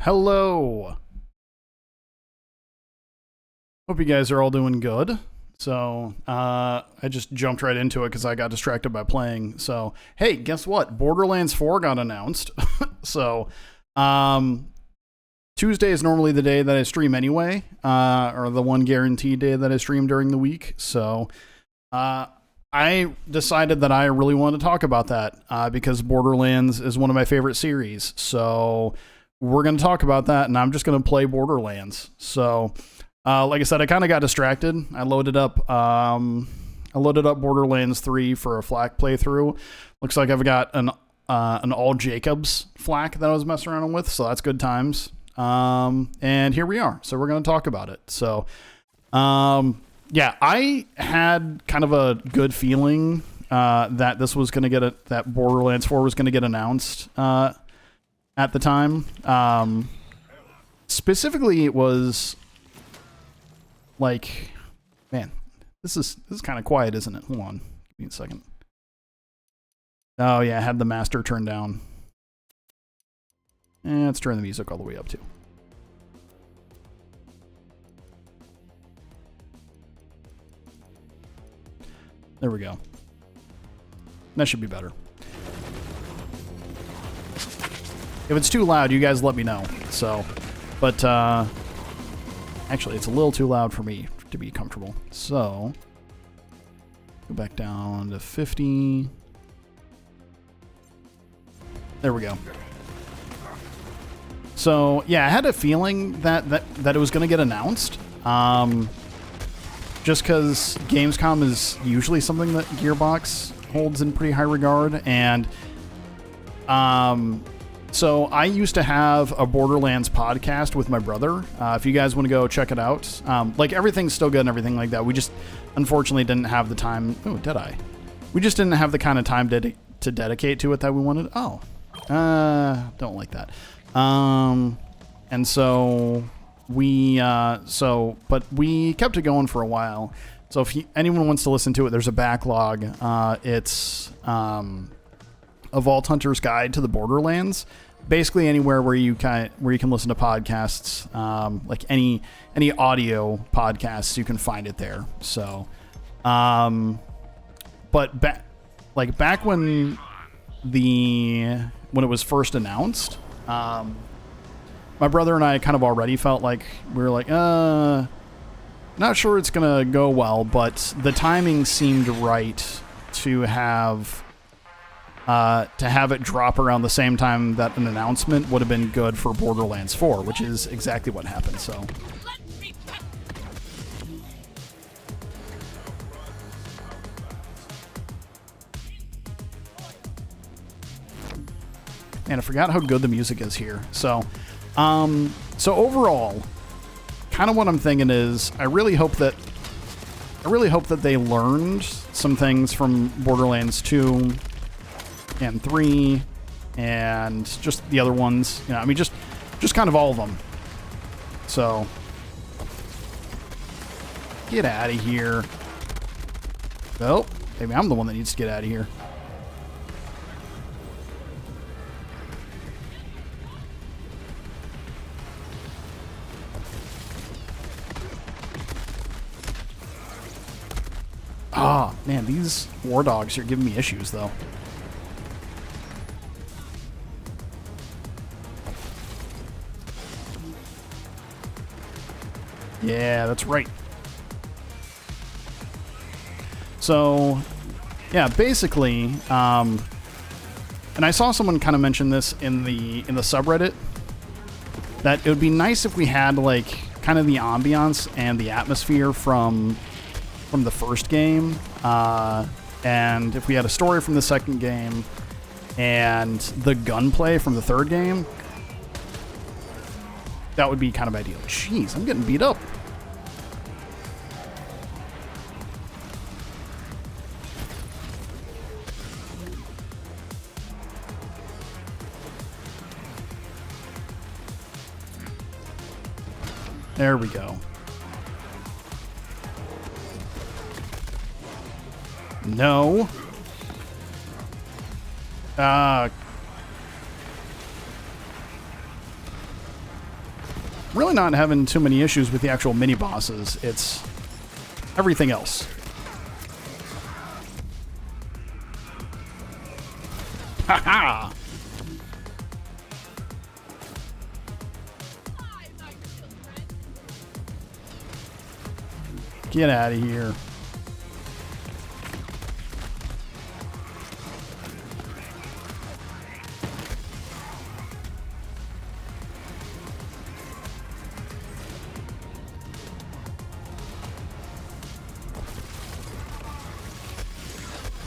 Hello. Hope you guys are all doing good. So, I just jumped right into it because I got distracted by playing. So, hey, guess what? Borderlands 4 got announced. So, Tuesday is normally the day that I stream anyway, or the one guaranteed day that I stream during the week. So, I decided that I really want to talk about that because Borderlands is one of my favorite series. So, we're going to talk about that, and I'm just going to play Borderlands. So, like I said, I kind of got distracted. I loaded up Borderlands 3 for a flak playthrough. Looks like I've got an all Jacobs flak that I was messing around with, so that's good times. And here we are. So we're going to talk about it. So, yeah, I had kind of a good feeling that this was going to that Borderlands 4 was going to get announced at the time. Specifically, it was like, man, this is kind of quiet, isn't it? Hold on, give me a second. Oh yeah, I had the master turned down. And let's turn the music all the way up too. There we go. That should be better. If it's too loud, you guys let me know. So, but actually, it's a little too loud for me to be comfortable. So, go back down to 50. There we go. So, yeah, I had a feeling that it was going to get announced. Just because Gamescom is usually something that Gearbox holds in pretty high regard. And so I used to have a Borderlands podcast with my brother. If you guys want to go check it out, like everything's still good and everything like that. We just unfortunately didn't have the time. Oh, did I? We just didn't have the kind of time to dedicate to it that we wanted. Oh, don't like that. And so but we kept it going for a while. So if anyone wants to listen to it, there's a backlog. It's A Vault Hunter's Guide to the Borderlands. Basically anywhere where you can listen to podcasts, like any audio podcasts, you can find it there. So, but back when it was first announced, my brother and I kind of already felt like we were like, not sure it's gonna go well, but the timing seemed right to have it drop around the same time that an announcement would have been good for Borderlands 4, which is exactly what happened. So, and I forgot how good the music is here. So, so overall, kind of what I'm thinking is I really hope that they learned some things from Borderlands 2 and 3 and just the other ones. You know, I mean, just kind of all of them. So, get out of here. Oh, maybe I'm the one that needs to get out of here. Ah, man, these war dogs are giving me issues, though. Yeah, that's right. So, yeah, basically, and I saw someone kind of mention this in the subreddit, that it would be nice if we had, like, kind of the ambiance and the atmosphere from the first game, and if we had a story from the second game and the gunplay from the third game, that would be kind of ideal. Jeez, I'm getting beat up. There we go. No. really not having too many issues with the actual mini bosses. It's everything else. Haha! Get out of here.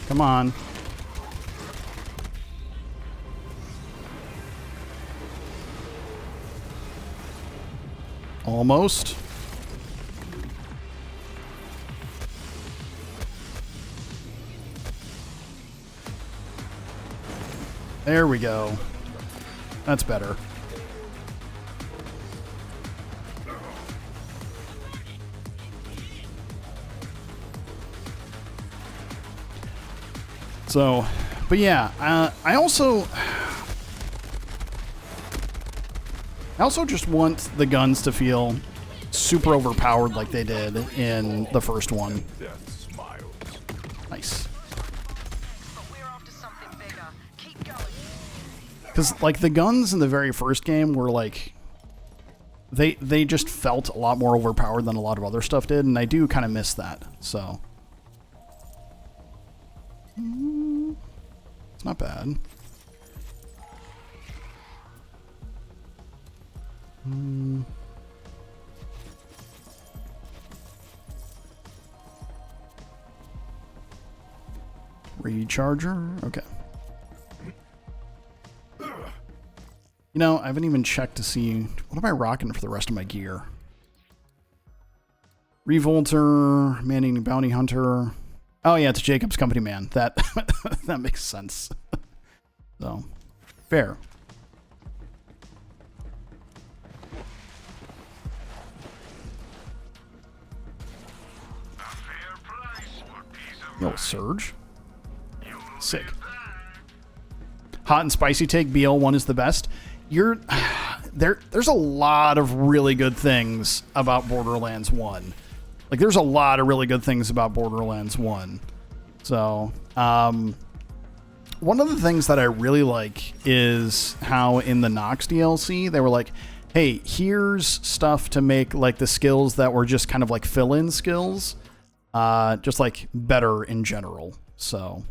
Come on. Almost. There we go. That's better. So, but yeah, I also just want the guns to feel super overpowered like they did in the first one. Nice. Because, like, the guns in the very first game were, like, they just felt a lot more overpowered than a lot of other stuff did, and I do kind of miss that, so. It's not bad. Recharger? Okay. You know, I haven't even checked to see what am I rocking for the rest of my gear. Revolter, Manning Bounty Hunter. Oh yeah, it's Jacob's Company Man. That that makes sense. So, fair. Yo, Surge. Sick. Hot and spicy take, BL1 is the best. There's a lot of really good things about Borderlands 1. Like, there's a lot of really good things about Borderlands 1. So, one of the things that I really like is how in the Nox DLC, they were like, hey, here's stuff to make, like, the skills that were just kind of like fill-in skills, just, like, better in general. So,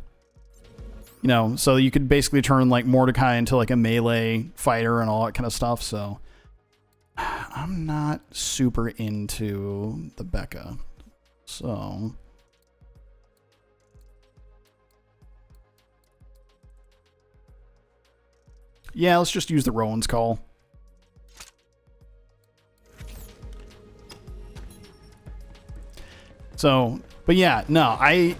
you know, so you could basically turn, like, Mordecai into, like, a melee fighter and all that kind of stuff, so I'm not super into the Becca, so yeah, let's just use the Rowan's Call. So, but yeah, no, I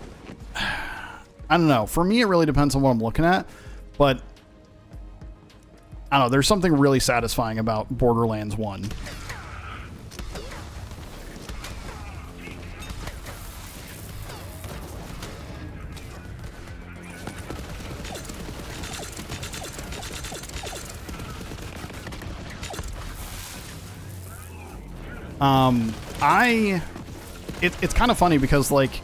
don't know. For me, it really depends on what I'm looking at, but I don't know. There's something really satisfying about Borderlands 1. It's kind of funny because, like,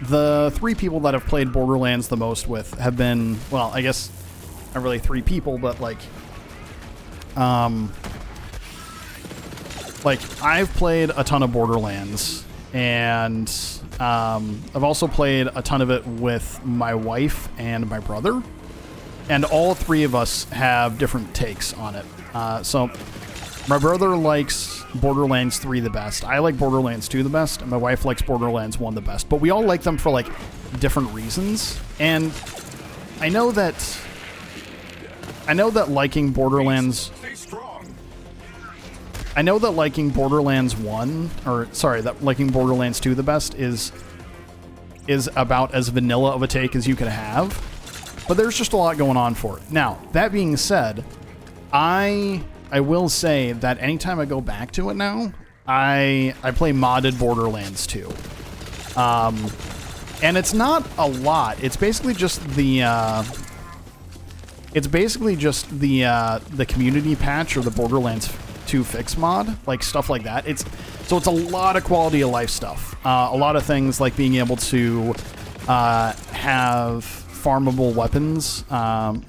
the 3 people that have played Borderlands the most with have been, well, I guess not really 3 people, but like I've played a ton of Borderlands, and I've also played a ton of it with my wife and my brother, and all 3 of us have different takes on it. So my brother likes Borderlands 3 the best. I like Borderlands 2 the best, and my wife likes Borderlands 1 the best. But we all like them for, like, different reasons. And I know that liking Borderlands, I know that liking Borderlands 1, or sorry, that liking Borderlands 2 the best is about as vanilla of a take as you could have. But there's just a lot going on for it. Now, that being said, I will say that anytime I go back to it now, I play modded Borderlands 2. And it's not a lot. It's basically just the community patch or the Borderlands to fix mod, like stuff like that. It's a lot of quality of life stuff. A lot of things like being able to have farmable weapons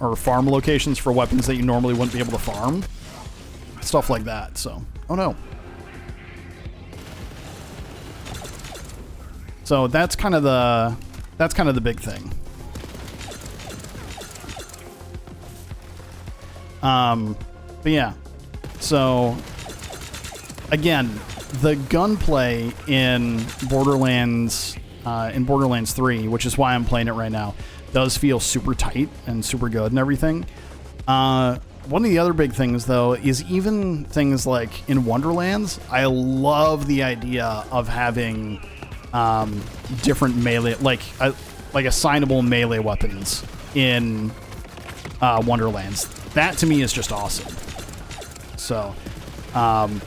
or farm locations for weapons that you normally wouldn't be able to farm. Stuff like that. So, oh no. So that's kind of the big thing. But yeah, so again, the gunplay in Borderlands 3, which is why I'm playing it right now, does feel super tight and super good and everything. One of the other big things, though, is even things like in Wonderlands, I love the idea of having different melee, like assignable melee weapons in Wonderlands. That to me is just awesome. So, and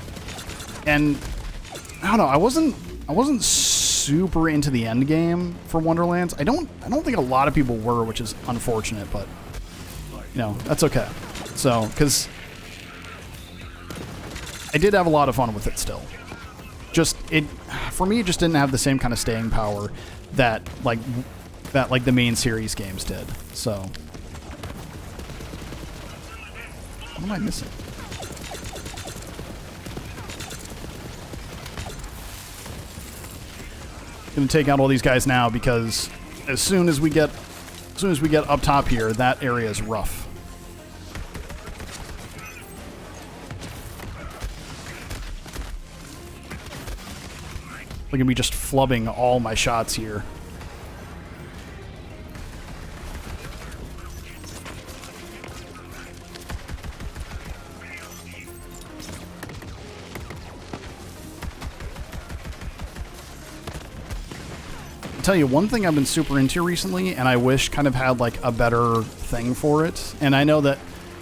I don't know, I wasn't super into the end game for Wonderlands. I don't think a lot of people were, which is unfortunate, but you know, that's okay. So, because I did have a lot of fun with it still. For me, it just didn't have the same kind of staying power that the main series games did. So, what am I missing? Gonna take out all these guys now because as soon as we get up top here, that area is rough. They're gonna be just flubbing all my shots here. Tell you one thing I've been super into recently, and I wish kind of had like a better thing for it. And I know that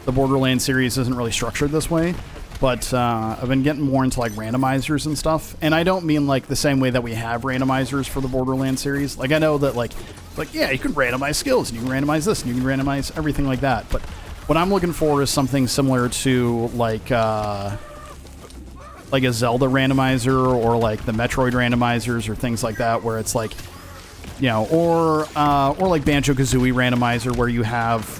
the Borderlands series isn't really structured this way, but I've been getting more into like randomizers and stuff. And I don't mean like the same way that we have randomizers for the Borderlands series. Like I know that like yeah, you can randomize skills and you can randomize this and you can randomize everything like that. But what I'm looking for is something similar to like a Zelda randomizer or like the Metroid randomizers or things like that, where it's like, you know, or like Banjo-Kazooie randomizer, where you have,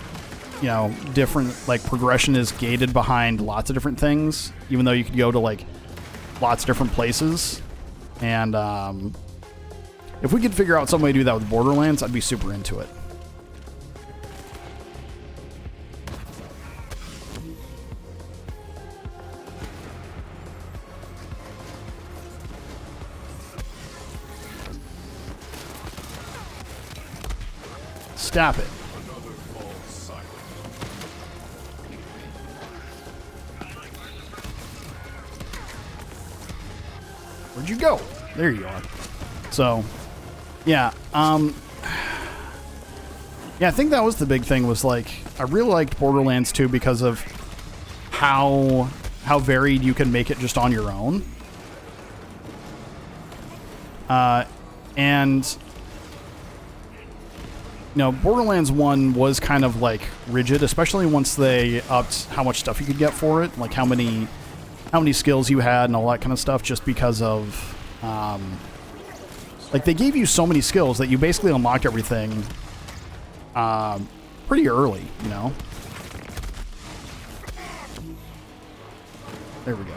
you know, different, like, progression is gated behind lots of different things, even though you could go to like lots of different places. And if we could figure out some way to do that with Borderlands, I'd be super into it. Stop it. Where'd you go? There you are. So, yeah. Yeah, I think that was the big thing, was like, I really liked Borderlands 2 because of how varied you can make it just on your own. And you know, Borderlands 1 was kind of like rigid, especially once they upped how much stuff you could get for it, like how many skills you had and all that kind of stuff, just because of like they gave you so many skills that you basically unlocked everything pretty early, you know. There we go.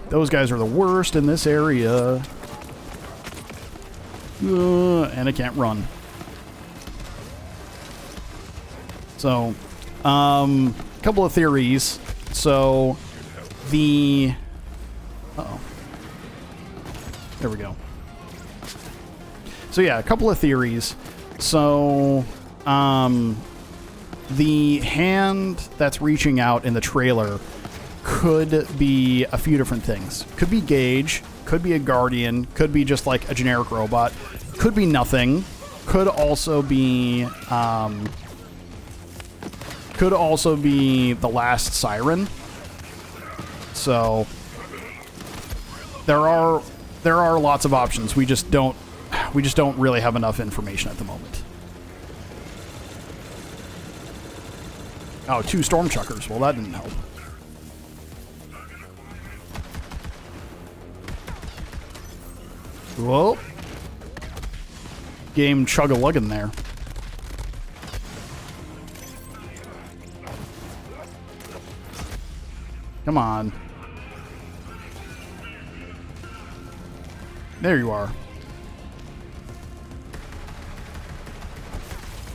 Those guys are the worst in this area. And I can't run. So, a couple of theories. So, uh-oh. There we go. So yeah, a couple of theories. So, the hand that's reaching out in the trailer could be a few different things. Could be Gage, could be a Guardian, could be just like a generic robot, could be nothing, could also be the last Siren. So there are lots of options. We just don't really have enough information at the moment. Oh, 2 storm chuckers. Well, that didn't help. Whoa. Game chug-a-luggin' there. Come on. There you are.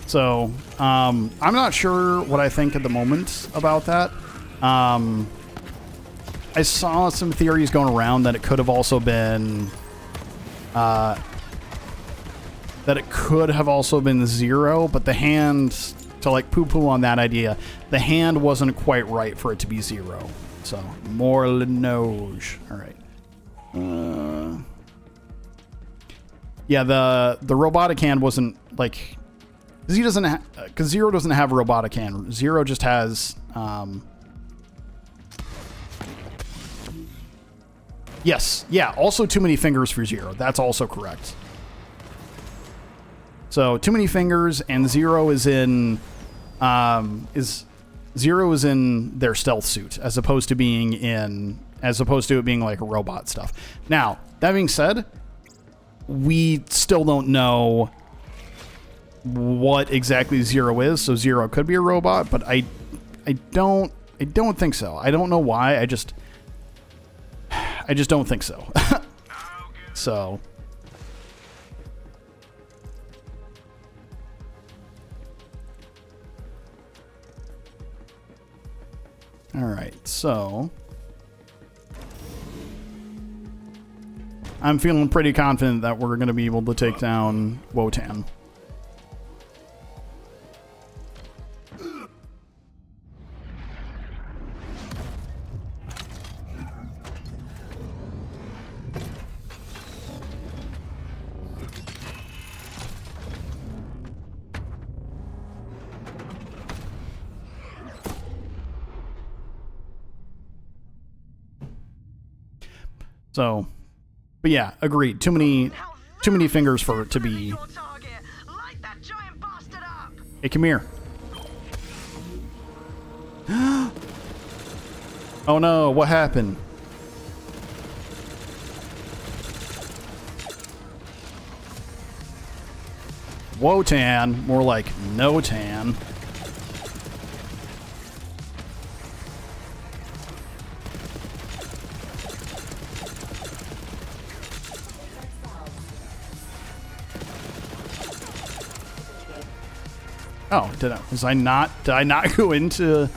So, I'm not sure what I think at the moment about that. I saw some theories going around that it could have also been... that it could have also been 0, but the hand... To, like, poo-poo on that idea, the hand wasn't quite right for it to be 0. So, more Linoge. All right. Yeah, the robotic hand wasn't, like... Because he doesn't because 0 doesn't have a robotic hand. 0 just has... Yes. Yeah, also too many fingers for 0. That's also correct. So, too many fingers, and 0 is in... 0 is in their stealth suit, as opposed to being in... As opposed to it being, like, robot stuff. Now, that being said... We still don't know what exactly 0 is, so 0 could be a robot, but I don't think so. I don't know why. I just don't think so. So all right, so I'm feeling pretty confident that we're going to be able to take down Wotan. So, but yeah, agreed. Too many fingers for it to be. Hey, come here. Oh no, what happened? Wotan, more like no-tan. Oh, did I not go into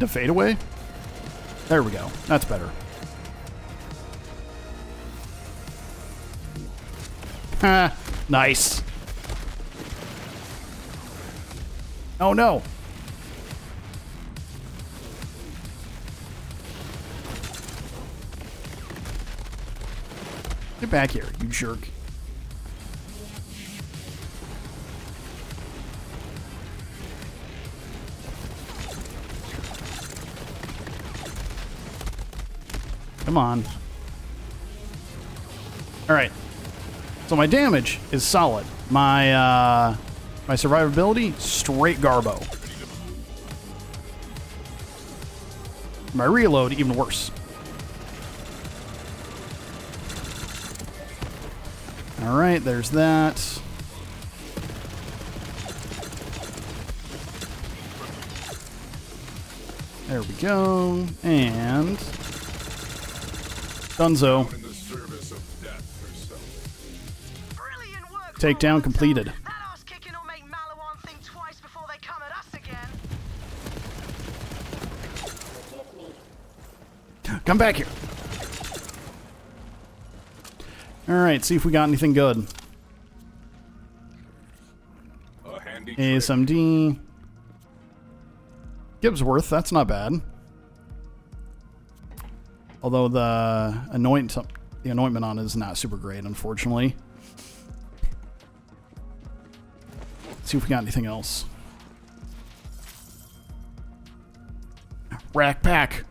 fadeaway? There we go. That's better. Ha! Nice. Oh no. Get back here, you jerk. Come on. All right. So my damage is solid. My my survivability, straight garbo. My reload, even worse. All right, there's that. There we go. And Dunzo. Takedown completed. Come back here. Alright, see if we got anything good. ASMD. Gibbsworth, that's not bad. Although the anointment on it is not super great, unfortunately. Let's see if we got anything else. Rack pack.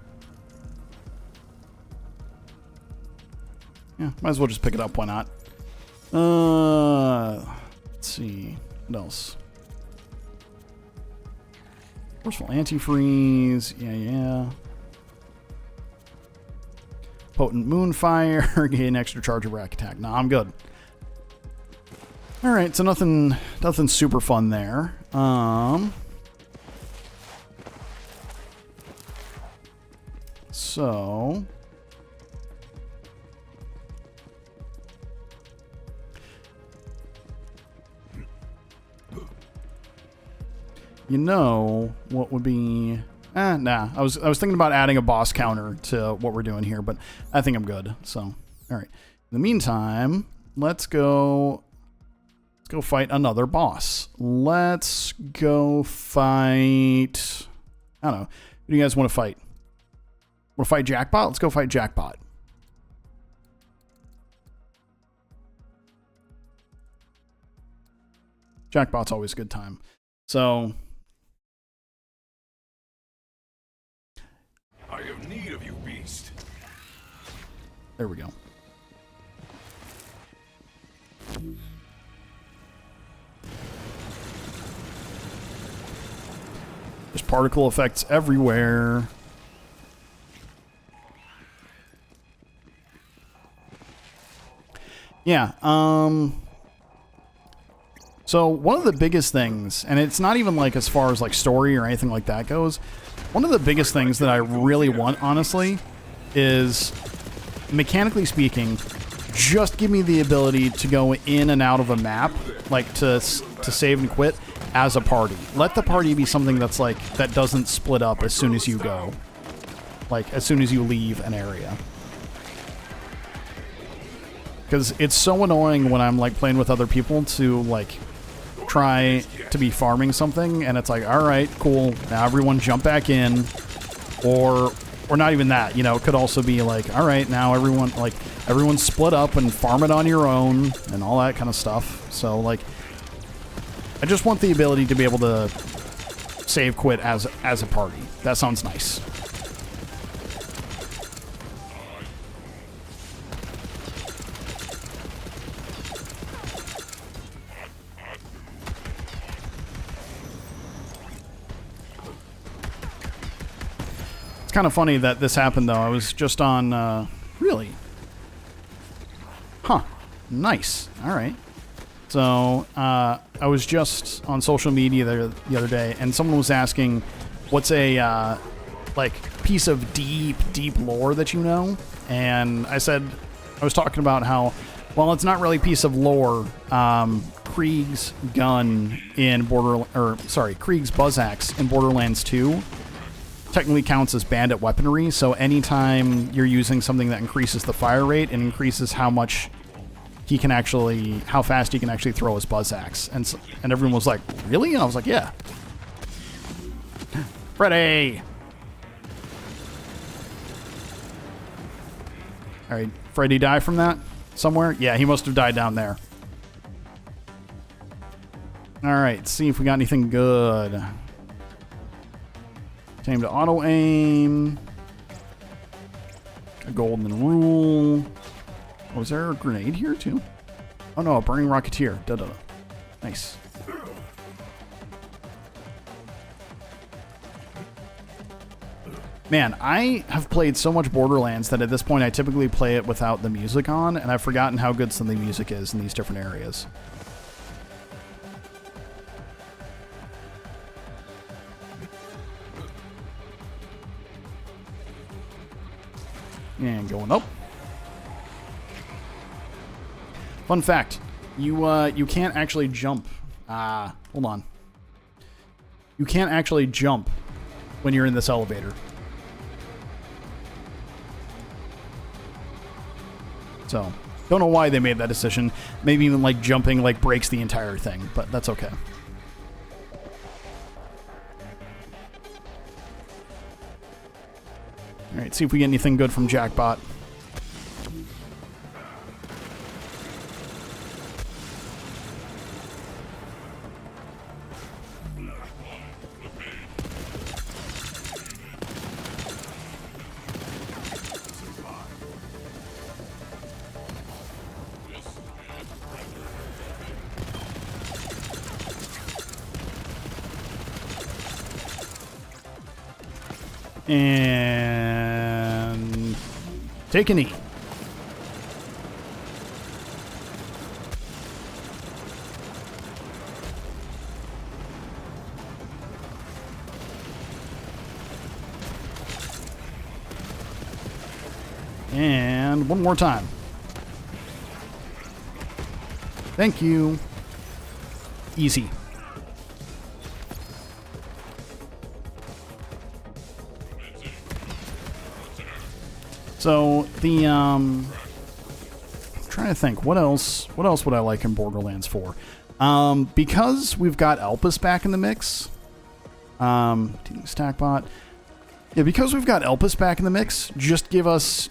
Yeah, might as well just pick it up. Why not? Let's see. What else? Forceful antifreeze. Yeah, yeah. Potent Moonfire. Gain extra charge of rack attack. Nah, I'm good. Alright, so nothing super fun there. So... You know what would be... nah. I was thinking about adding a boss counter to what we're doing here, but I think I'm good. So, all right. In the meantime, let's go fight another boss. Let's go fight... I don't know. Who do you guys want to fight? Want to fight Jackbot? Let's go fight Jackbot. Jackbot's always a good time. So... I have need of you, beast. There we go. There's particle effects everywhere. Yeah, so one of the biggest things, and it's not even like as far as like story or anything like that goes, one of the biggest things that I really want, honestly, is, mechanically speaking, just give me the ability to go in and out of a map, like to save and quit as a party. Let the party be something that's like, that doesn't split up as soon as you go. Like, as soon as you leave an area. Because it's so annoying when I'm like playing with other people to like try to be farming something, and it's like, all right, cool, now everyone jump back in, or not even that, you know. It could also be like, all right, now everyone split up and farm it on your own and all that kind of stuff. So like, I just want the ability to be able to save quit as a party. That sounds nice. It's kind of funny that this happened, though. I was just on, really? Huh. Nice. All right. So, I was just on social media the other day, and someone was asking, what's a, like, piece of deep lore that you know? And I said, I was talking about how, well, it's not really a piece of lore. Krieg's gun in Krieg's buzz axe in Borderlands 2 technically counts as bandit weaponry, so anytime you're using something that increases the fire rate, it increases how fast he can actually throw his buzz axe. And everyone was like, really? And I was like, yeah. Freddy! Alright, Freddy die from that somewhere? Yeah, he must have died down there. Alright, see if we got anything good. Time to auto aim. A golden rule. Oh, is there a grenade here too? Oh no, a burning rocketeer. Da da. Nice. Man, I have played so much Borderlands that at this point I typically play it without the music on, and I've forgotten how good some of the music is in these different areas. And going up. Fun fact, you can't actually jump. Hold on. You can't actually jump when you're in this elevator. So, don't know why they made that decision. Maybe even like jumping like breaks the entire thing, but that's okay. Alright, see if we get anything good from Jackbot. And take a knee. And one more time. Thank you. Easy. So the I'm trying to think what else would I like in Borderlands 4? Because we've got Elpis back in the mix. Stackbot. Yeah, because we've got Elpis back in the mix, just give us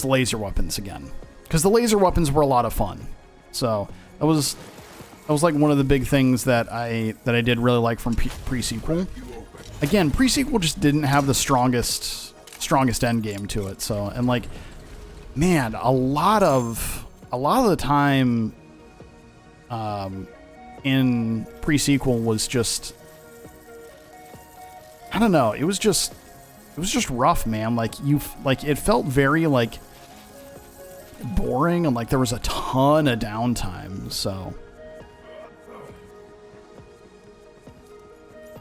laser weapons again. Because the laser weapons were a lot of fun. So that was like one of the big things that I did really like from pre-sequel. Again, pre-sequel just didn't have the strongest end game to it. So, and like, man, a lot of the time in pre-sequel was just, I don't know, it was just rough, man. Like it felt very like boring, and like there was a ton of downtime. So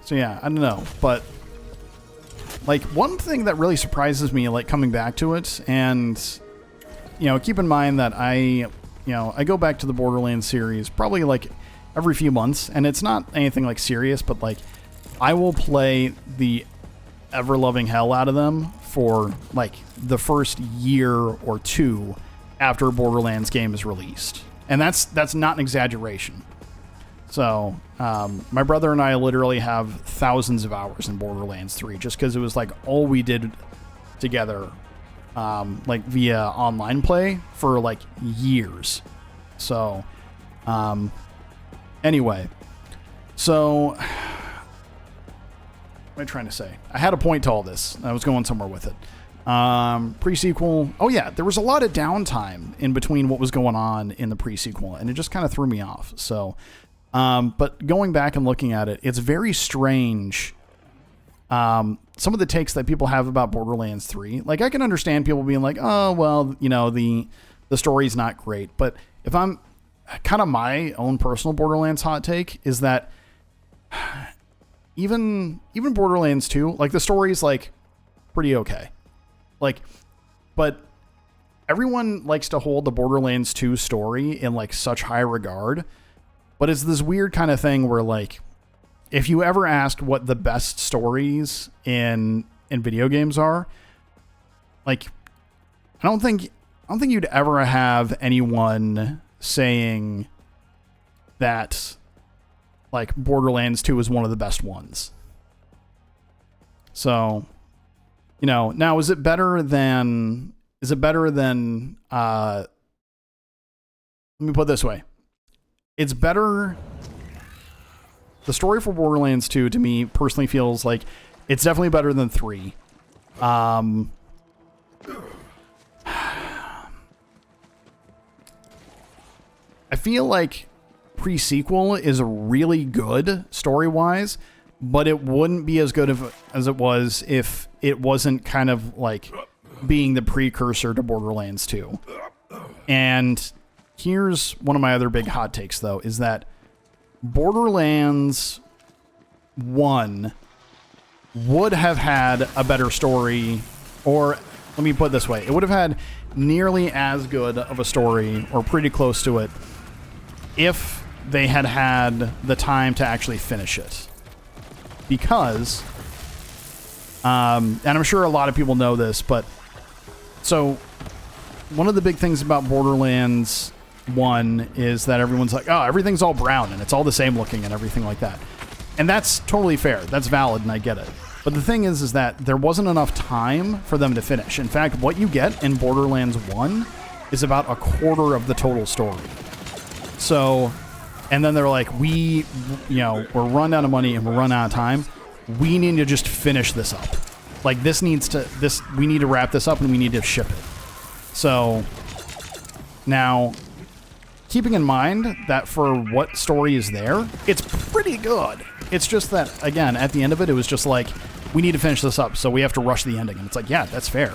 yeah, I don't know, but like one thing that really surprises me, like coming back to it, and keep in mind that I go back to the Borderlands series probably like every few months, and it's not anything like serious, but like I will play the ever-loving hell out of them for like the first year or two after a Borderlands game is released. And that's not an exaggeration. So my brother and I literally have thousands of hours in Borderlands 3 just because it was like all we did together like via online play for like years. So anyway, so what am I trying to say? I had a point to all this. I was going somewhere with it. Pre-sequel. Oh yeah, there was a lot of downtime in between what was going on in the pre-sequel, and it just kind of threw me off. So, but going back and looking at it, it's very strange. Some of the takes that people have about Borderlands 3, like I can understand people being like, oh, well, the story's not great. But if I'm kind of my own personal Borderlands hot take is that even Borderlands 2, like the story's like pretty okay. Like, but everyone likes to hold the Borderlands 2 story in like such high regard. But it's this weird kind of thing where like, if you ever asked what the best stories in video games are, like, I don't think you'd ever have anyone saying that like Borderlands 2 is one of the best ones. So, now is it better than let me put it this way. It's better. The story for Borderlands 2 to me personally feels like it's definitely better than 3. I feel like pre-sequel is really good story-wise, but it wouldn't be as good as it was if it wasn't kind of like being the precursor to Borderlands 2. And here's one of my other big hot takes, though, is that Borderlands 1 would have had a better story, or let me put it this way, it would have had nearly as good of a story, or pretty close to it, if they had had the time to actually finish it. Because, and I'm sure a lot of people know this, but so one of the big things about Borderlands 1 is that everyone's like, oh, everything's all brown and it's all the same looking and everything like that. And that's totally fair. That's valid, and I get it. But the thing is that there wasn't enough time for them to finish. In fact, what you get in Borderlands 1 is about a quarter of the total story. So, and then they're like, we're run out of money and we're run out of time. We need to just finish this up. Like we need to wrap this up and we need to ship it. So now, keeping in mind that for what story is there, it's pretty good. It's just that, again, at the end of it, it was just like, we need to finish this up, so we have to rush the ending. And it's like, yeah, that's fair.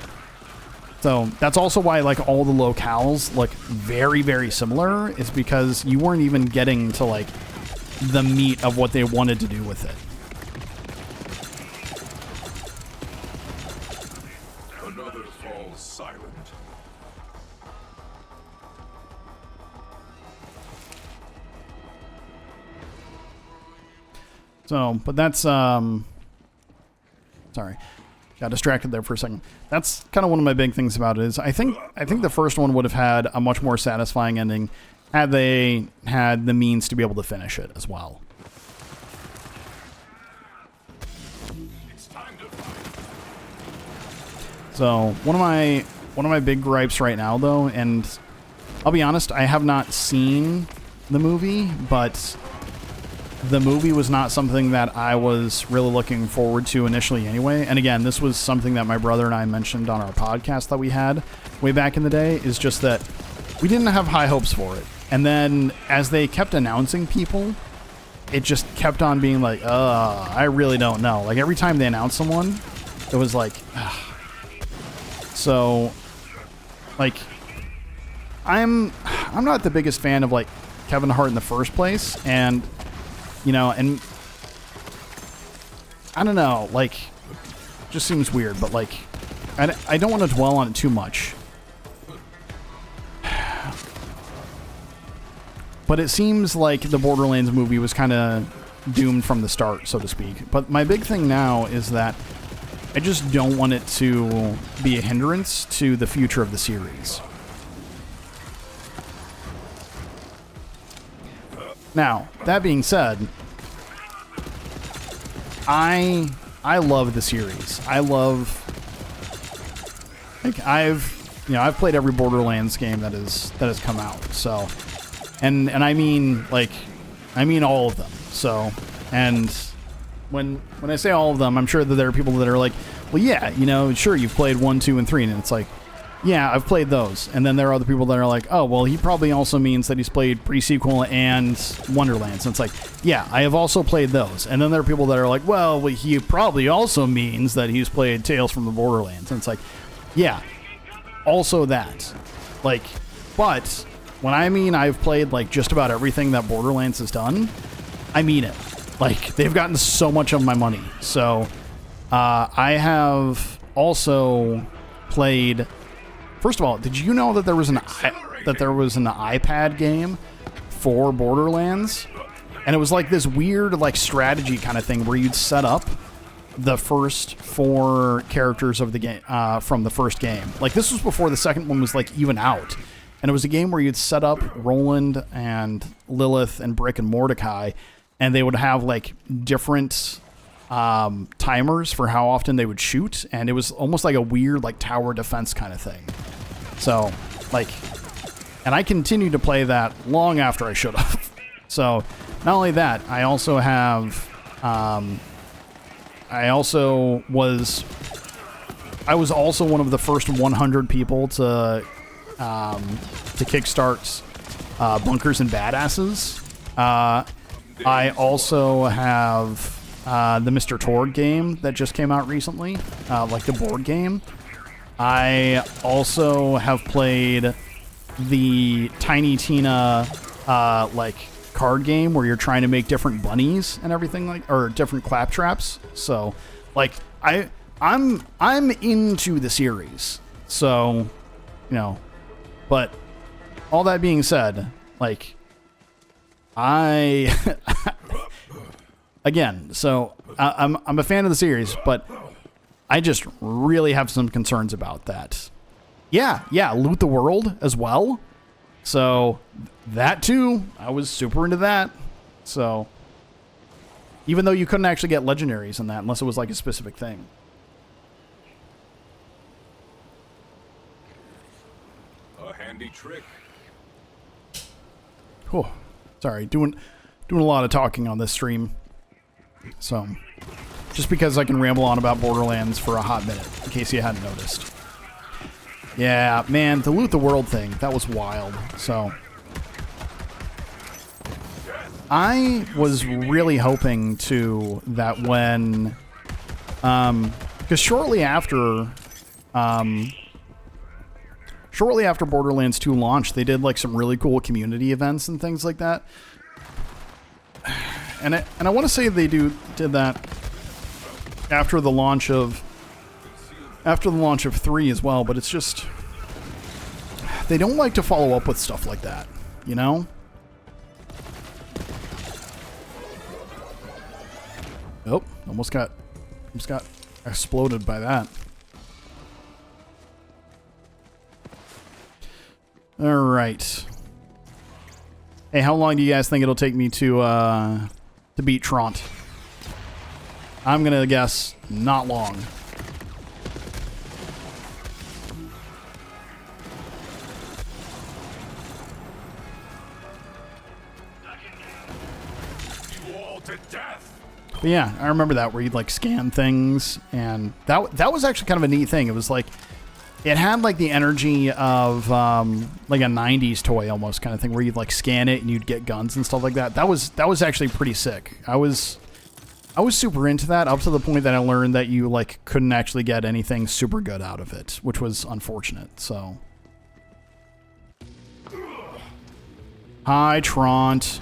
So that's also why like all the locales look very, very similar, is because you weren't even getting to like the meat of what they wanted to do with it. Another falls silent. So, but that's, sorry, got distracted there for a second. That's kind of one of my big things about it is I think the first one would have had a much more satisfying ending had they had the means to be able to finish it as well. So one of my big gripes right now though, and I'll be honest, I have not seen the movie, but the movie was not something that I was really looking forward to initially anyway. And again, this was something that my brother and I mentioned on our podcast that we had way back in the day, is just that we didn't have high hopes for it. And then as they kept announcing people, it just kept on being like, I really don't know. Like every time they announced someone, it was like, ugh. So like I'm not the biggest fan of like Kevin Hart in the first place, and you know, and I don't know, like, just seems weird, but like, I don't want to dwell on it too much. But it seems like the Borderlands movie was kind of doomed from the start, so to speak. But my big thing now is that I just don't want it to be a hindrance to the future of the series. Now, that being said, I love the series. I love, like, I've played every Borderlands game that has come out. So, and I mean all of them. So, and when I say all of them, I'm sure that there are people that are like, well, yeah, you know, sure, you've played 1, 2, and 3, and it's like, yeah, I've played those. And then there are other people that are like, oh, well, he probably also means that he's played pre-sequel and Wonderlands. And it's like, yeah, I have also played those. And then there are people that are like, well, he probably also means that he's played Tales from the Borderlands. And it's like, yeah, also that. Like, but when I mean I've played like just about everything that Borderlands has done, I mean it. Like, they've gotten so much of my money. So I have also played... First of all, did you know that there was an iPad game for Borderlands? And it was like this weird like strategy kind of thing where you'd set up the first 4 characters of the game from the first game. Like, this was before the second one was like even out. And it was a game where you'd set up Roland and Lilith and Brick and Mordecai, and they would have like different timers for how often they would shoot, and it was almost like a weird like tower defense kind of thing. So like, and I continued to play that long after I should have. So not only that, I also have I was also one of the first 100 people to kickstart Bunkers and Badasses. I also have the Mr. Tord game that just came out recently, like the board game. I also have played the Tiny Tina like card game where you're trying to make different bunnies and everything, like, or different claptraps. So like I'm into the series. So, you know, but all that being said, like again, so I'm a fan of the series, but I just really have some concerns about that. Yeah, Loot the World as well. So that too, I was super into that. So even though you couldn't actually get legendaries in that unless it was like a specific thing. A handy trick. Oh, sorry, doing a lot of talking on this stream. So, just because I can ramble on about Borderlands for a hot minute, in case you hadn't noticed. Yeah, man, the Loot the World thing, that was wild. So, I was really hoping, too, that when Because shortly after Borderlands 2 launched, they did like some really cool community events and things like that. And I want to say they did that after the launch of 3 as well, but it's just they don't like to follow up with stuff like that, you know? Oh, almost got exploded by that. All right. Hey, how long do you guys think it'll take me to beat Trant? I'm gonna guess not long. You all to death. But yeah, I remember that where you'd like scan things, and that was actually kind of a neat thing. It was like it had like the energy of like a 90s toy almost kind of thing where you'd like scan it and you'd get guns and stuff like that. That was actually pretty sick. I was super into that up to the point that I learned that you like couldn't actually get anything super good out of it, which was unfortunate. So hi, Trant.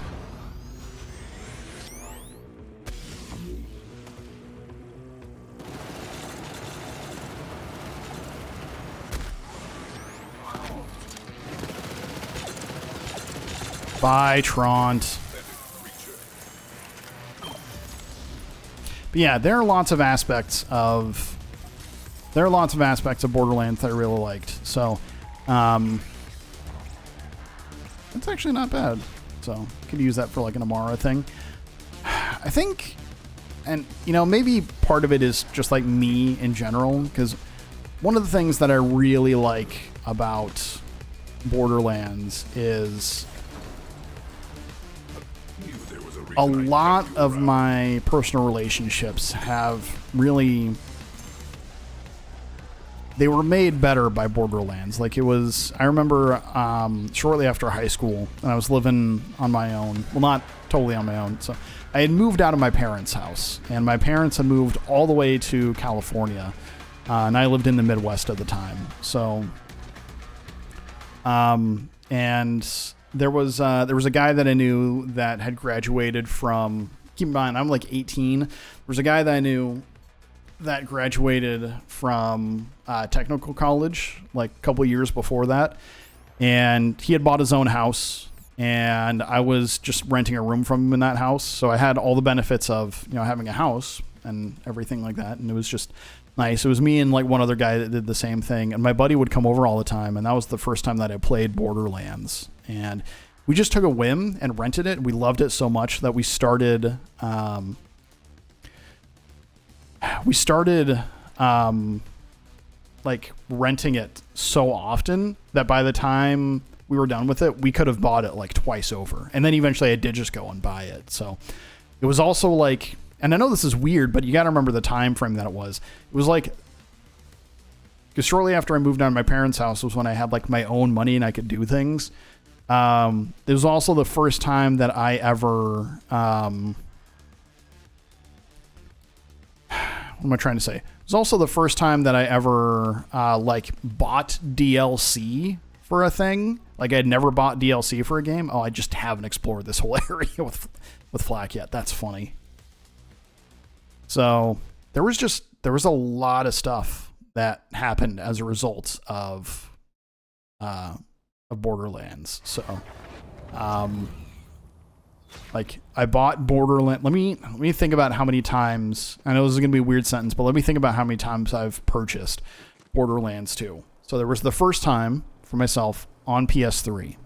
Bye, Trant. But yeah, there are lots of aspects of Borderlands that I really liked. So, it's actually not bad. So, could use that for like an Amara thing. I think, and you know, maybe part of it is just like me in general, because one of the things that I really like about Borderlands is a lot of my personal relationships have really, they were made better by Borderlands. Like it was, I remember shortly after high school, and I was living on my own. Well, not totally on my own. So I had moved out of my parents' house, and my parents had moved all the way to California, and I lived in the Midwest at the time. So, and there was a guy that I knew that had graduated from, keep in mind, I'm like 18. There was a guy that I knew that graduated from technical college like a couple years before that. And he had bought his own house, and I was just renting a room from him in that house. So I had all the benefits of, you know, having a house and everything like that. And it was just nice. It was me and like one other guy that did the same thing. And my buddy would come over all the time. And that was the first time that I played Borderlands. And we just took a whim and rented it. We loved it so much that we started like renting it so often that by the time we were done with it, we could have bought it like twice over. And then eventually I did just go and buy it. So it was also like, and I know this is weird, but you got to remember the time frame that it was. It was like, because shortly after I moved out of my parents' house was when I had like my own money and I could do things. It was also the first time that I ever, what am I trying to say? It was also the first time that I ever, like bought DLC for a thing. Like I'd never bought DLC for a game. Oh, I just haven't explored this whole area with Flak yet. That's funny. So there was a lot of stuff that happened as a result of Borderlands. So, like I bought Borderlands. Let me think about how many times. I know this is gonna be a weird sentence, but let me think about how many times I've purchased Borderlands 2. So there was the first time for myself on PS3.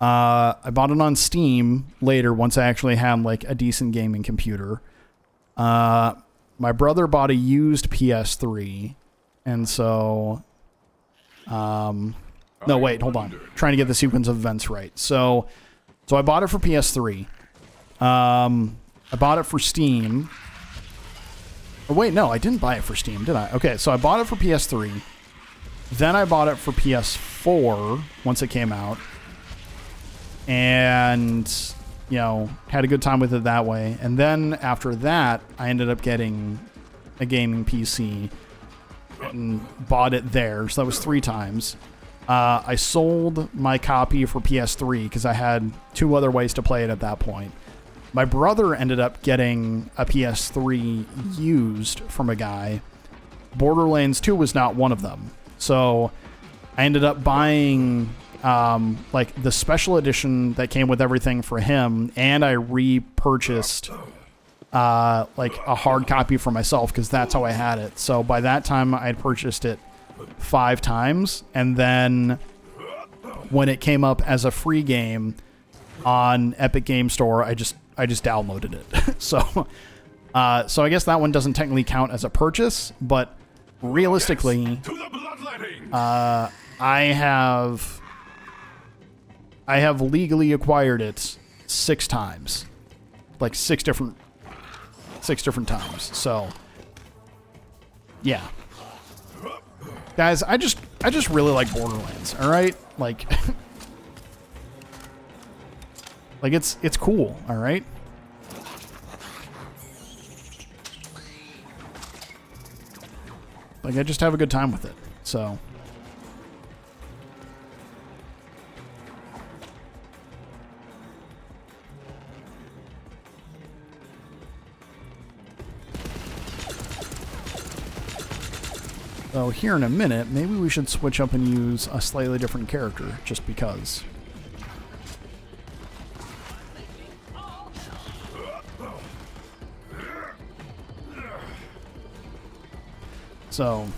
I bought it on Steam later once I actually had like a decent gaming computer. My brother bought a used PS3, and so, no, wait, hold on. Trying to get the sequence of events right. So I bought it for PS3. I bought it for Steam. Oh, wait, no, I didn't buy it for Steam, did I? Okay, so I bought it for PS3. Then I bought it for PS4 once it came out. And you know, had a good time with it that way. And then after that, I ended up getting a gaming PC and bought it there. So that was 3 times. I sold my copy for PS3 because I had 2 other ways to play it at that point. My brother ended up getting a PS3 used from a guy. Borderlands 2 was not one of them. So I ended up buying like the special edition that came with everything for him, and I repurchased like a hard copy for myself because that's how I had it. So by that time I had purchased it 5 times, and then when it came up as a free game on Epic Game Store, I just downloaded it. So I guess that one doesn't technically count as a purchase, but realistically, I have legally acquired it 6 times, like 6 different times. So yeah, guys, I just really like Borderlands. All right, like like it's cool. All right. Like I just have a good time with it. So So here in a minute, maybe we should switch up and use a slightly different character, just because. So,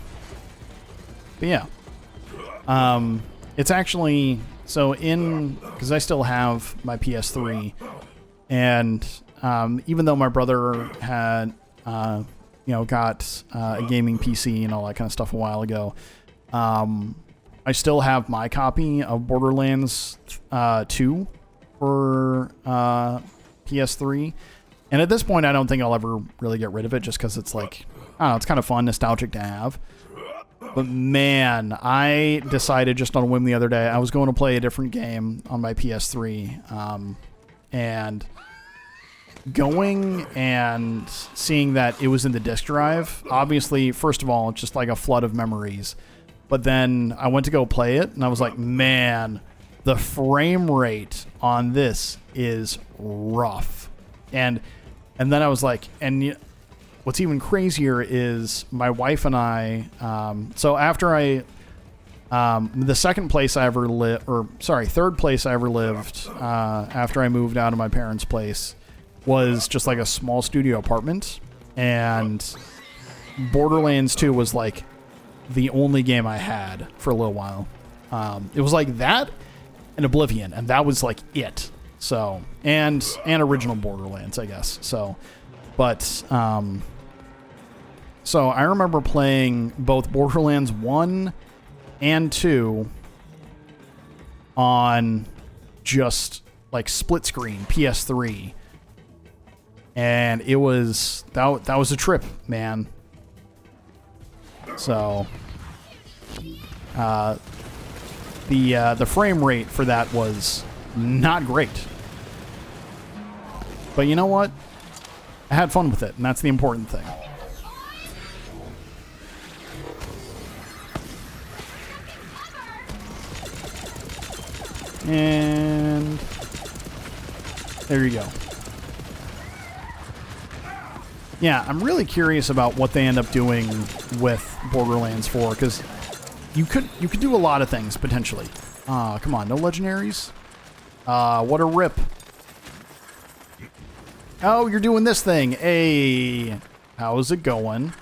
but yeah. It's actually, so because I still have my PS3, and even though my brother had, got a gaming PC and all that kind of stuff a while ago, I still have my copy of Borderlands 2 for PS3. And at this point, I don't think I'll ever really get rid of it, just because it's like, I don't know, it's kind of fun, nostalgic to have. But man, I decided just on a whim the other day, I was going to play a different game on my PS3, and going and seeing that it was in the disk drive, obviously, first of all, it's just like a flood of memories. But then I went to go play it, and I was like, man, the frame rate on this is rough. And then I was like, and what's even crazier is my wife and I, so after the third place I ever lived after I moved out of my parents' place was just like a small studio apartment, and Borderlands 2 was like the only game I had for a little while. It was like that and Oblivion, and that was like it. So, and original Borderlands, I guess. So, but, so I remember playing both Borderlands 1 and 2 on just like split screen PS3. And it was, that was a trip, man. So, the frame rate for that was not great. But you know what? I had fun with it, and that's the important thing. And there you go. Yeah, I'm really curious about what they end up doing with Borderlands 4, because you could do a lot of things potentially. Come on, no legendaries. What a rip. Oh, you're doing this thing. Hey, how's it going?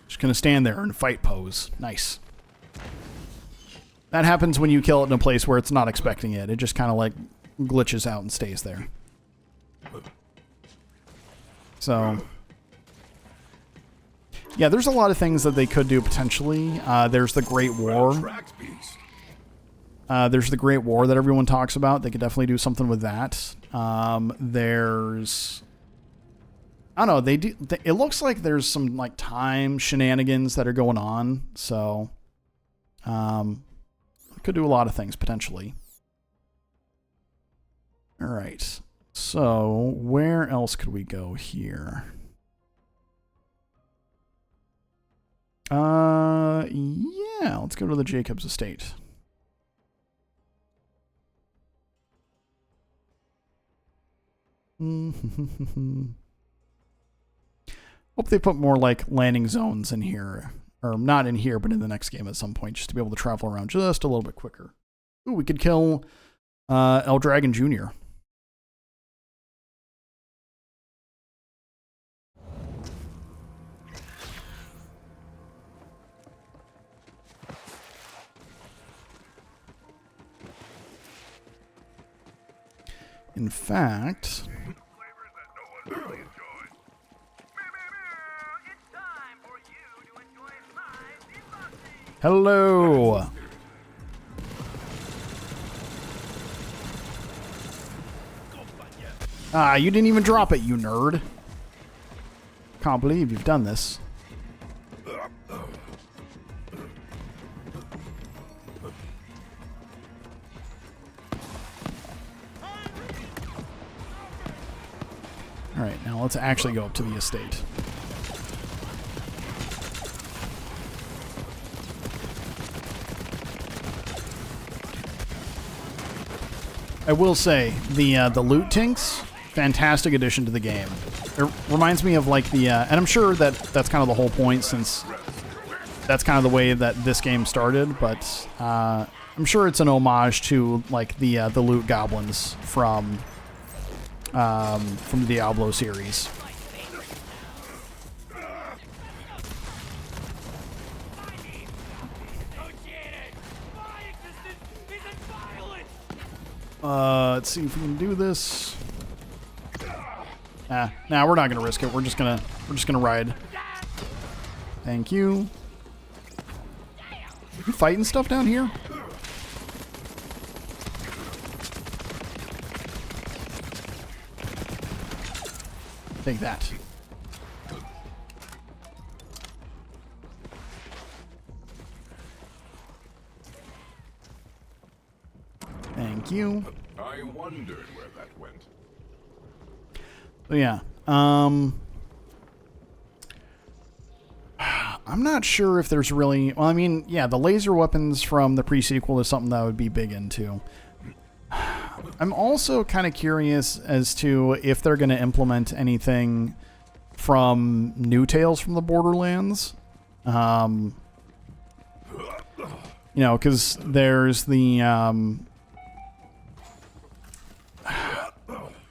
Just gonna stand there in fight pose. Nice. That happens when you kill it in a place where it's not expecting it. It just kind of like glitches out and stays there. So, yeah, there's a lot of things that they could do potentially. There's the Great War. There's the Great War that everyone talks about. They could definitely do something with that. There's, I don't know. It looks like there's some like time shenanigans that are going on. So, could do a lot of things potentially. All right. So where else could we go here? Yeah, let's go to the Jacobs estate. Hope they put more like landing zones in here, or not in here, but in the next game at some point, just to be able to travel around just a little bit quicker. Ooh, we could kill El Dragon Jr. In fact, hello. Ah, you didn't even drop it, you nerd. Can't believe you've done this. All right, now let's actually go up to the estate. I will say the loot tinks, fantastic addition to the game. It reminds me of like the and I'm sure that that's kind of the whole point, since that's kind of the way that this game started. But I'm sure it's an homage to like the loot goblins from the Diablo series. Let's see if we can do this. Nah, we're not gonna risk it. We're just gonna ride. Thank you. You fighting stuff down here? Take that. Thank you. I wondered where that went. So yeah, I'm not sure if there's really... Well, I mean, yeah, the laser weapons from the pre-sequel is something that I would be big into. I'm also kind of curious as to if they're going to implement anything from new Tales from the Borderlands. You know, because there's the...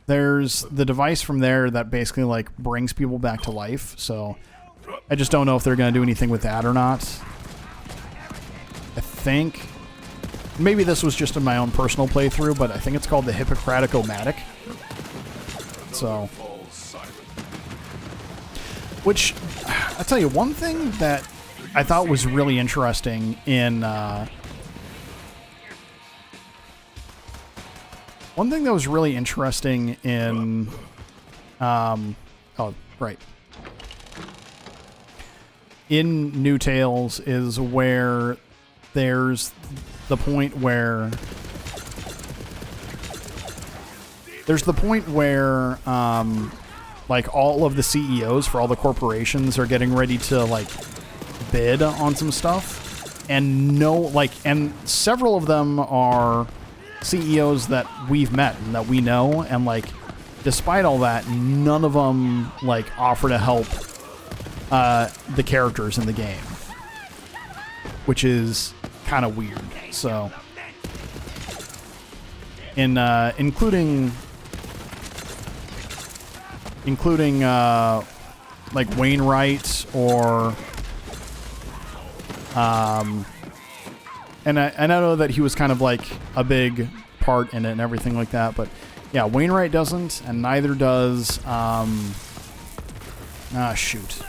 there's the device from there that basically like brings people back to life, so I just don't know if they're going to do anything with that or not. I think maybe this was just in my own personal playthrough, but I think it's called the Hippocratic-O-Matic. So, which I tell you, one thing that I thought was really interesting in one thing that was really interesting in, in New Tales is where there's the point where, like all of the CEOs for all the corporations are getting ready to like bid on some stuff, and and several of them are CEOs that we've met and that we know, and like despite all that, none of them like offer to help the characters in the game, which is kind of weird. So including like Wainwright or and I know that he was kind of like a big part in it and everything like that, but yeah, Wainwright doesn't, and neither does, shoot.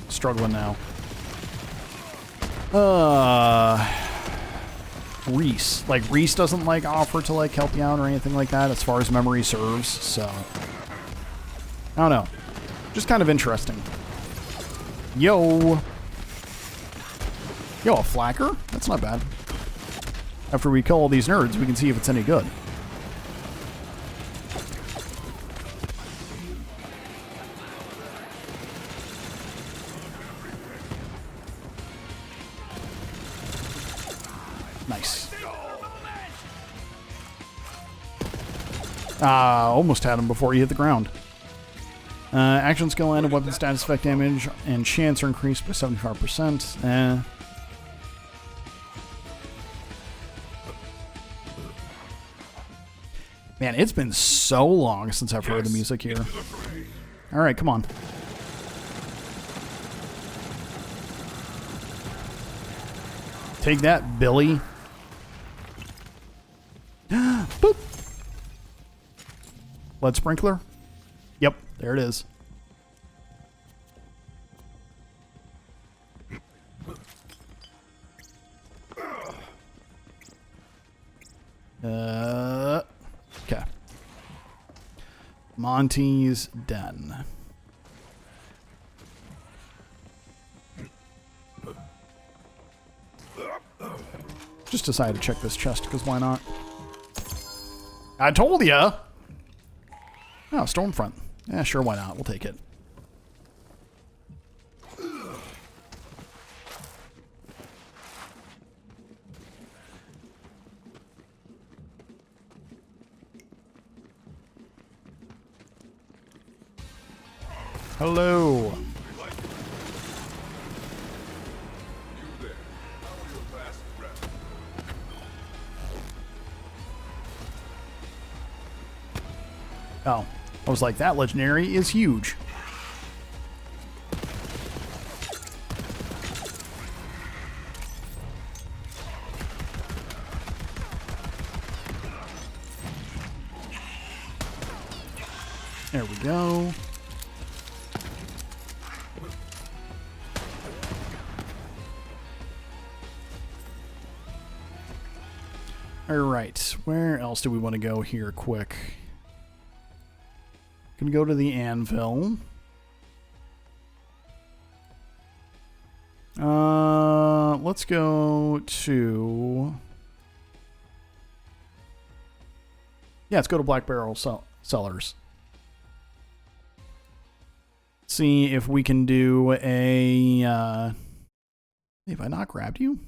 Struggling now. Reese. Like, Reese doesn't, like, offer to, like, help you out or anything like that, as far as memory serves, so. I don't know. Just kind of interesting. Yo! Yo, a flacker? That's not bad. After we kill all these nerds, we can see if it's any good. Almost had him before he hit the ground. Action skill and weapon status effect damage and chance are increased by 75%. Man, it's been so long since I've heard the music here. Alright, come on. Take that, Billy. Boop. Lead sprinkler? Yep, there it is. Okay. Monty's Den. Just decided to check this chest because why not? I told ya! Oh, Stormfront. Yeah, sure, why not? We'll take it. Hello. Oh, I was like, that legendary is huge. There we go. All right, where else do we want to go here quick? Can go to the anvil. Let's go to... Yeah, let's go to Black Barrel Cellars. See if we can do a... have I not grabbed you?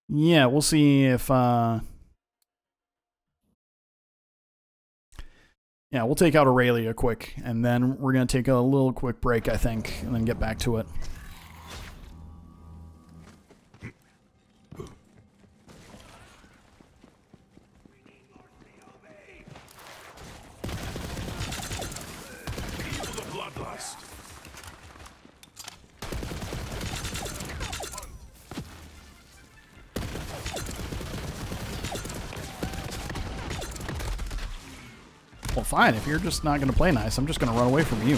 Yeah, we'll see if... Yeah, we'll take out Aurelia quick, and then we're going to take a little quick break, I think, and then get back to it. Well, fine. If you're just not going to play nice, I'm just going to run away from you.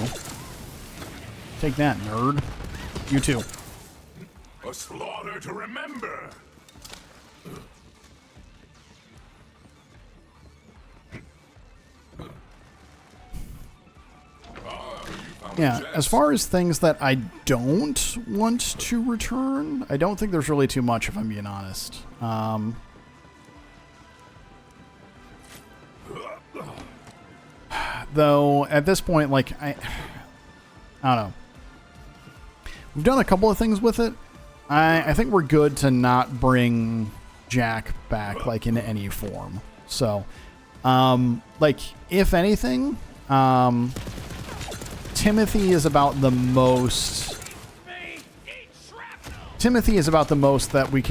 Take that, nerd. You too. A slaughter to remember. Yeah, as far as things that I don't want to return, I don't think there's really too much, if I'm being honest. Though, at this point, like, I don't know. We've done a couple of things with it. I think we're good to not bring Jack back, like, in any form. So, like, if anything, Timothy is about the most... Timothy is about the most that we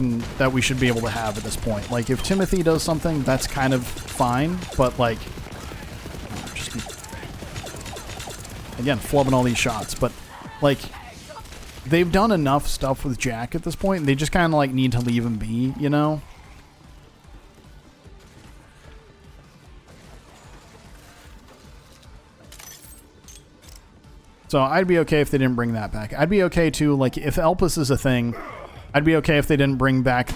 should be able to have at this point. Like, if Timothy does something, that's kind of fine, but, like... Again, flubbing all these shots, but, like, they've done enough stuff with Jack at this point, they just kind of, like, need to leave him be, you know? So I'd be okay if they didn't bring that back. I'd be okay, too, like, if Elpis is a thing, I'd be okay if they didn't bring back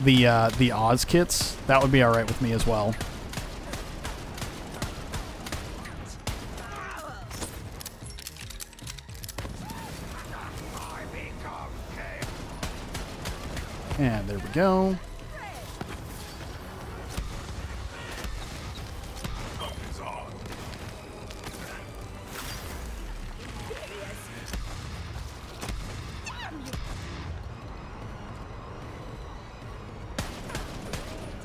the Oz kits. That would be alright with me as well. And there we go.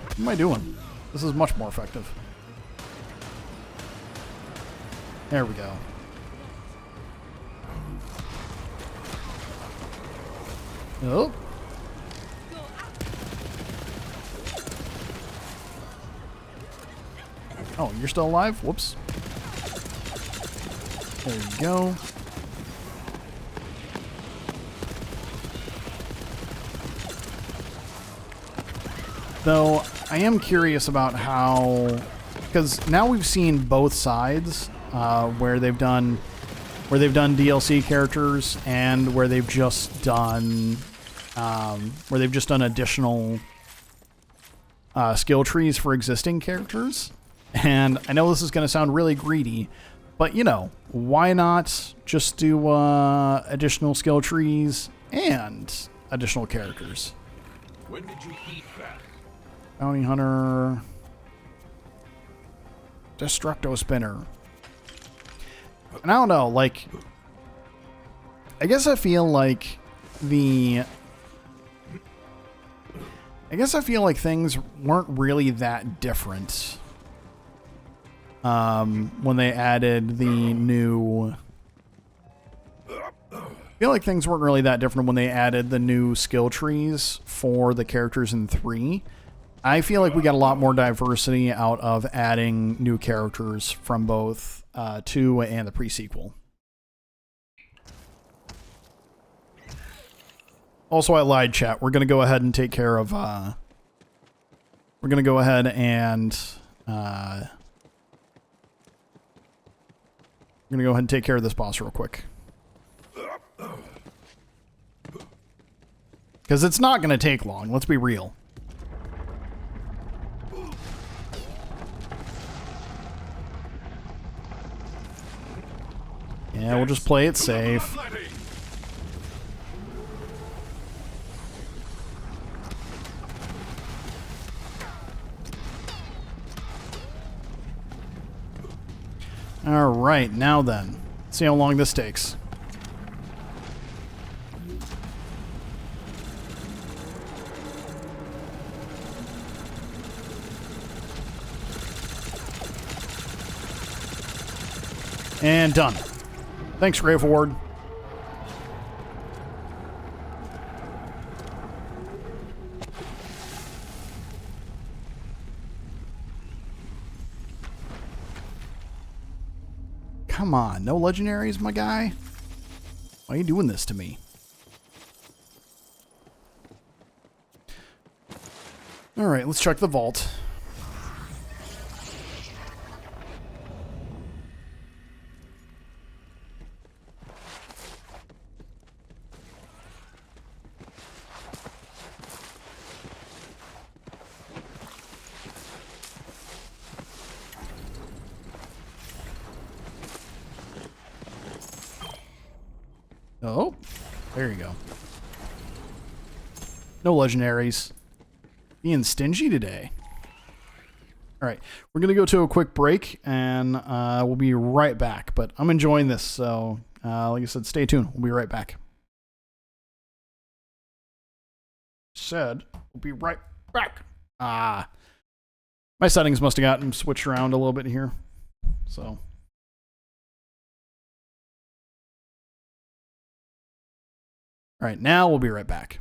What am I doing? This is much more effective. There we go. Oh. Oh, you're still alive? Whoops. There you go. Though, I am curious about how... Because now we've seen both sides, where they've done DLC characters and where they've just done additional skill trees for existing characters. And I know this is going to sound really greedy, but you know, why not just do additional skill trees and additional characters? When did you eat that? Bounty Hunter, Destructo Spinner. And I don't know, like, I guess I feel like things weren't really that different when they added the new... I feel like things weren't really that different when they added the new skill trees for the characters in 3. I feel like we got a lot more diversity out of adding new characters from both 2 and the pre-sequel. Also, I lied, chat. We're going to go ahead and take care of... we're going to go ahead and... we're going to go ahead and take care of this boss real quick. Because it's not going to take long. Let's be real. Yeah, we'll just play it safe. Alright, now then. Let's see how long this takes. And done. Thanks, Grave Ward. Come on, no legendaries, my guy? Why are you doing this to me? Alright, let's check the vault. Oh, there you go. No legendaries. Being stingy today. All right, we're going to go to a quick break, and we'll be right back. But I'm enjoying this, so like I said, stay tuned. We'll be right back. Said, we'll be right back. My settings must have gotten switched around a little bit here, so... All right, now we'll be right back.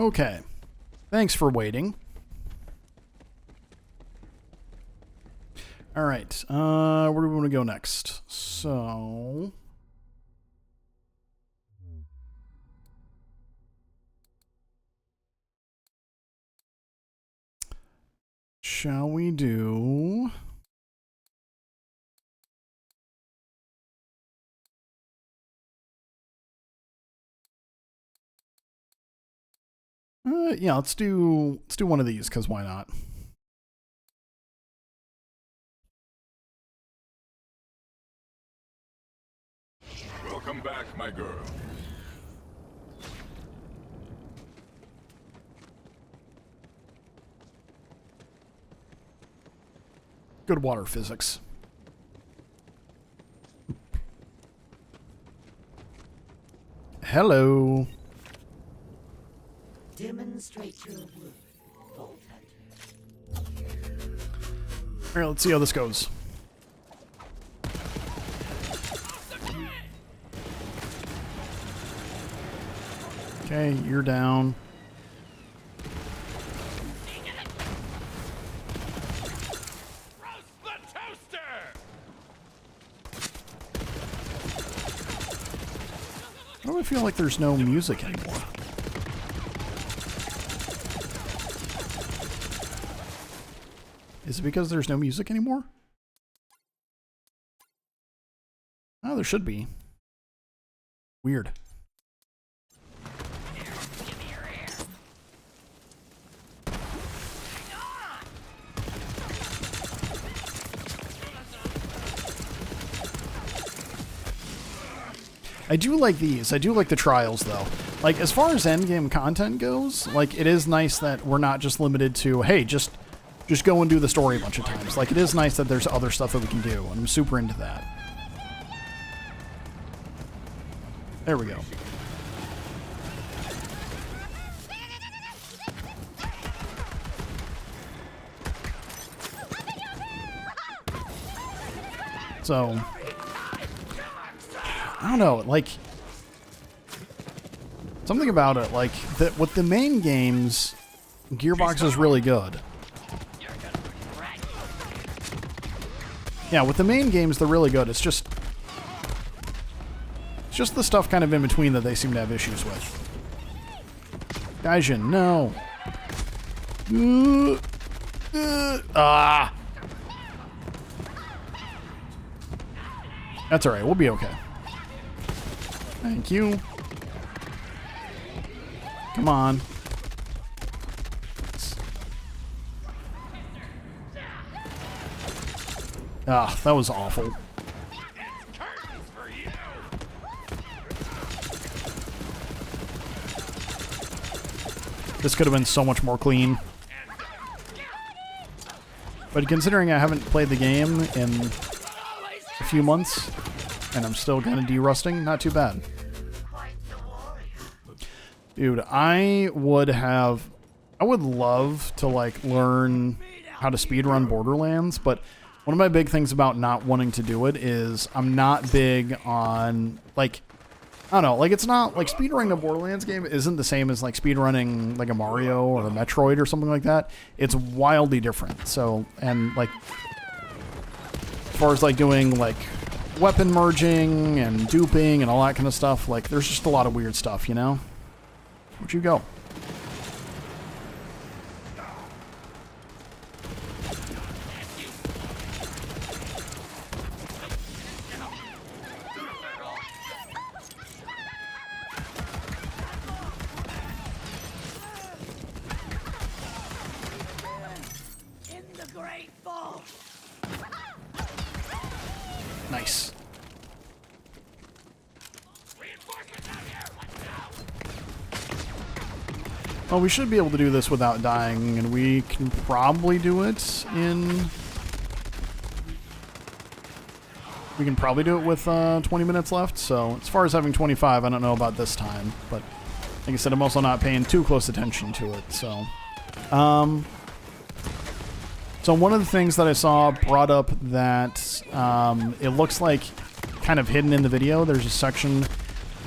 Okay. Thanks for waiting. All right. Where do we want to go next? So... shall we do... yeah, let's do one of these, because why not? Welcome back, my girl. Good water physics. Hello. Demonstrate your worth, Vault Hunter. All right, let's see how this goes. Okay, you're down. Roast the toaster! Why do I feel like there's no music anymore? Is it because there's no music anymore? Oh, there should be. Weird. I do like these. I do like the trials, though. Like, as far as endgame content goes, like, it is nice that we're not just limited to, hey, just go and do the story a bunch of times. Like, it is nice that there's other stuff that we can do, and I'm super into that. There we go. So, I don't know, like, something about it, like, with the main games, Gearbox is really good. Yeah, with the main games, they're really good. It's just the stuff kind of in between that they seem to have issues with. Gaijin, no. That's alright, we'll be okay. Thank you. Come on. Ah, that was awful. This could have been so much more clean. But considering I haven't played the game in a few months, and I'm still kind of de-rusting, not too bad. Dude, I would love to, like, learn how to speedrun Borderlands, but one of my big things about not wanting to do it is I'm not big on, like, I don't know, like, it's not, like, speedrunning a Borderlands game isn't the same as, like, speedrunning, like, a Mario or a Metroid or something like that. It's wildly different. So, and, like, as far as, like, doing, like, weapon merging and duping and all that kind of stuff, like, there's just a lot of weird stuff, you know? Where'd you go? Nice. Well, we should be able to do this without dying, and we can probably do it in... We can probably do it with 20 minutes left, so as far as having 25, I don't know about this time, but like I said, I'm also not paying too close attention to it, so... So one of the things that I saw brought up that it looks like kind of hidden in the video, there's a section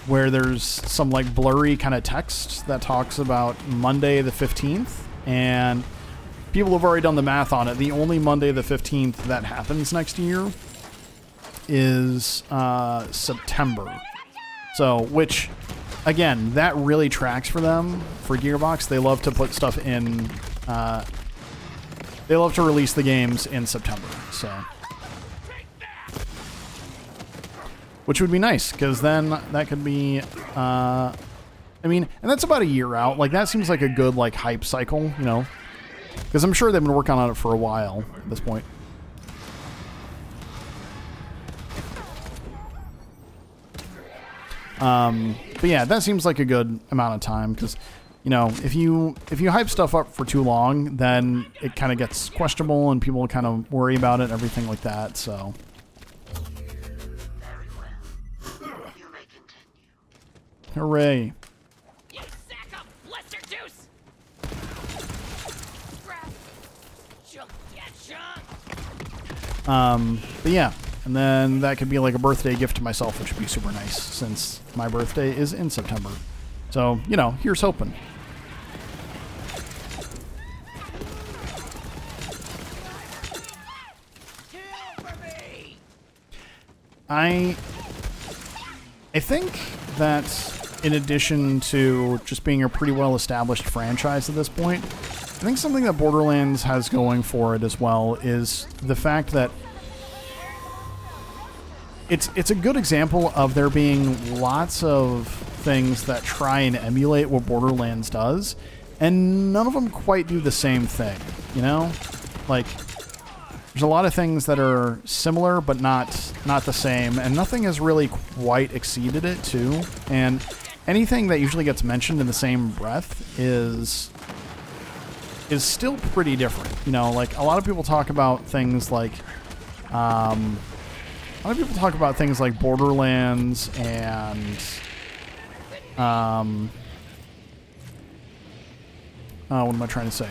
where there's some like blurry kind of text that talks about Monday the 15th, and people have already done the math on it. The only Monday the 15th that happens next year is September. So, which, again, that really tracks for them, for Gearbox. They love to put stuff in, they love to release the games in September, so. Which would be nice, because then that could be, I mean, and that's about a year out. Like, that seems like a good, like, hype cycle, you know? Because I'm sure they've been working on it for a while at this point. But yeah, that seems like a good amount of time, because, you know, if you hype stuff up for too long, then it kind of gets questionable and people kind of worry about it and everything like that, so. Hooray. You sack of blister juice! But yeah, and then that could be like a birthday gift to myself, which would be super nice, since my birthday is in September. So, you know, here's hoping. I think that in addition to just being a pretty well-established franchise at this point, I think something that Borderlands has going for it as well is the fact that it's a good example of there being lots of things that try and emulate what Borderlands does, and none of them quite do the same thing, you know? Like, there's a lot of things that are similar but not the same, and nothing has really quite exceeded it too. And anything that usually gets mentioned in the same breath is still pretty different. You know, like a lot of people talk about things like Borderlands and what am I trying to say?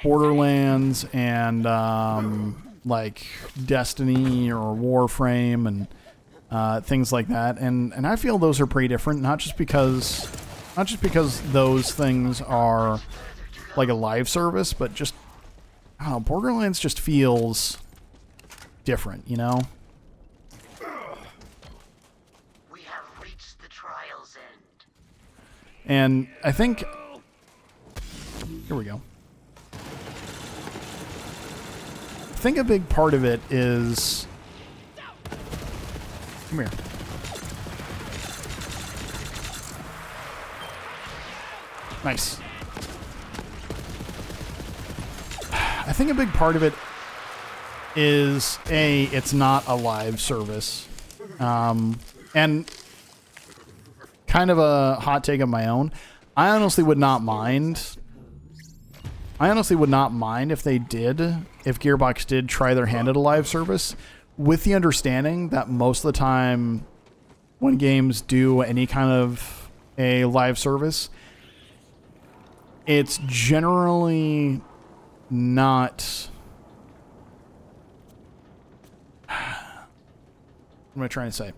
Borderlands and like Destiny or Warframe and things like that, and I feel those are pretty different. Not just because those things are like a live service, but just I don't know. Borderlands just feels different, you know. We have reached the trial's end. And I think here we go. I think a big part of it is... Come here. Nice. I think a big part of it is, it's not a live service. And kind of a hot take of my own. I honestly would not mind if Gearbox did try their hand at a live service, with the understanding that most of the time when games do any kind of a live service, it's generally not... What am I trying to say?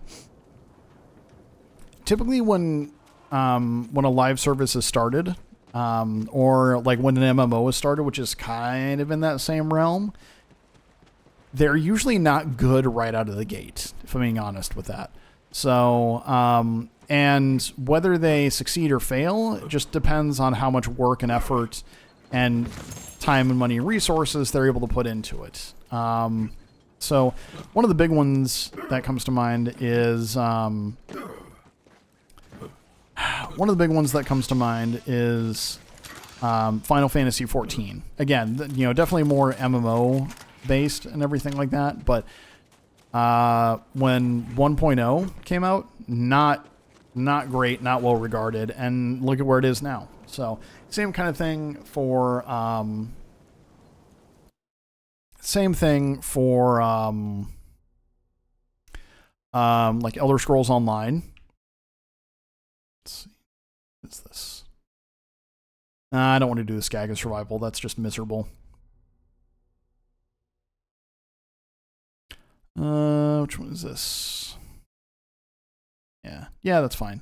Typically when a live service is started, or like when an MMO is started, which is kind of in that same realm, they're usually not good right out of the gate, if I'm being honest with that. So, and whether they succeed or fail, it just depends on how much work and effort and time and money and resources they're able to put into it. So one of the big ones that comes to mind is, Final Fantasy XIV. Again, you know, definitely more MMO based and everything like that. But when 1.0 came out, not great, not well regarded, and look at where it is now. So same kind of thing for like Elder Scrolls Online. Let's see. What is this? I don't want to do the Skag of Survival. That's just miserable. Which one is this? Yeah, that's fine.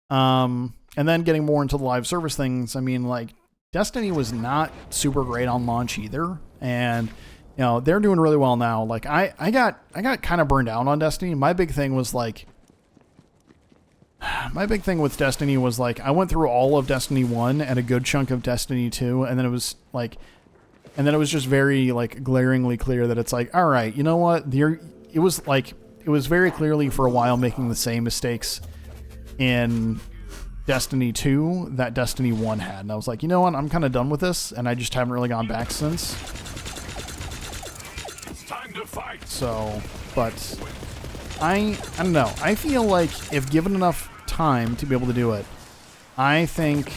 And then getting more into the live service things, I mean, like, Destiny was not super great on launch either, and you know, they're doing really well now. Like, I got kind of burned out on Destiny. My big thing with Destiny was like, I went through all of Destiny 1 and a good chunk of Destiny 2, and then it was just very, like, glaringly clear that it's like, all right, you know what? It was very clearly for a while making the same mistakes in Destiny 2 that Destiny 1 had. And I was like, you know what? I'm kind of done with this, and I just haven't really gone back since. It's time to fight. So, but I don't know. I feel like if given enough time to be able to do it, I think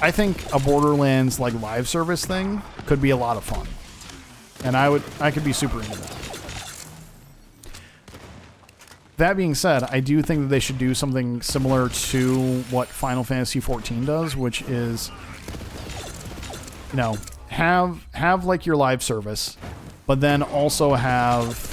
a Borderlands like live service thing could be a lot of fun. And I could be super into that. That being said, I do think that they should do something similar to what Final Fantasy XIV does, which is, you know, have like your live service, but then also have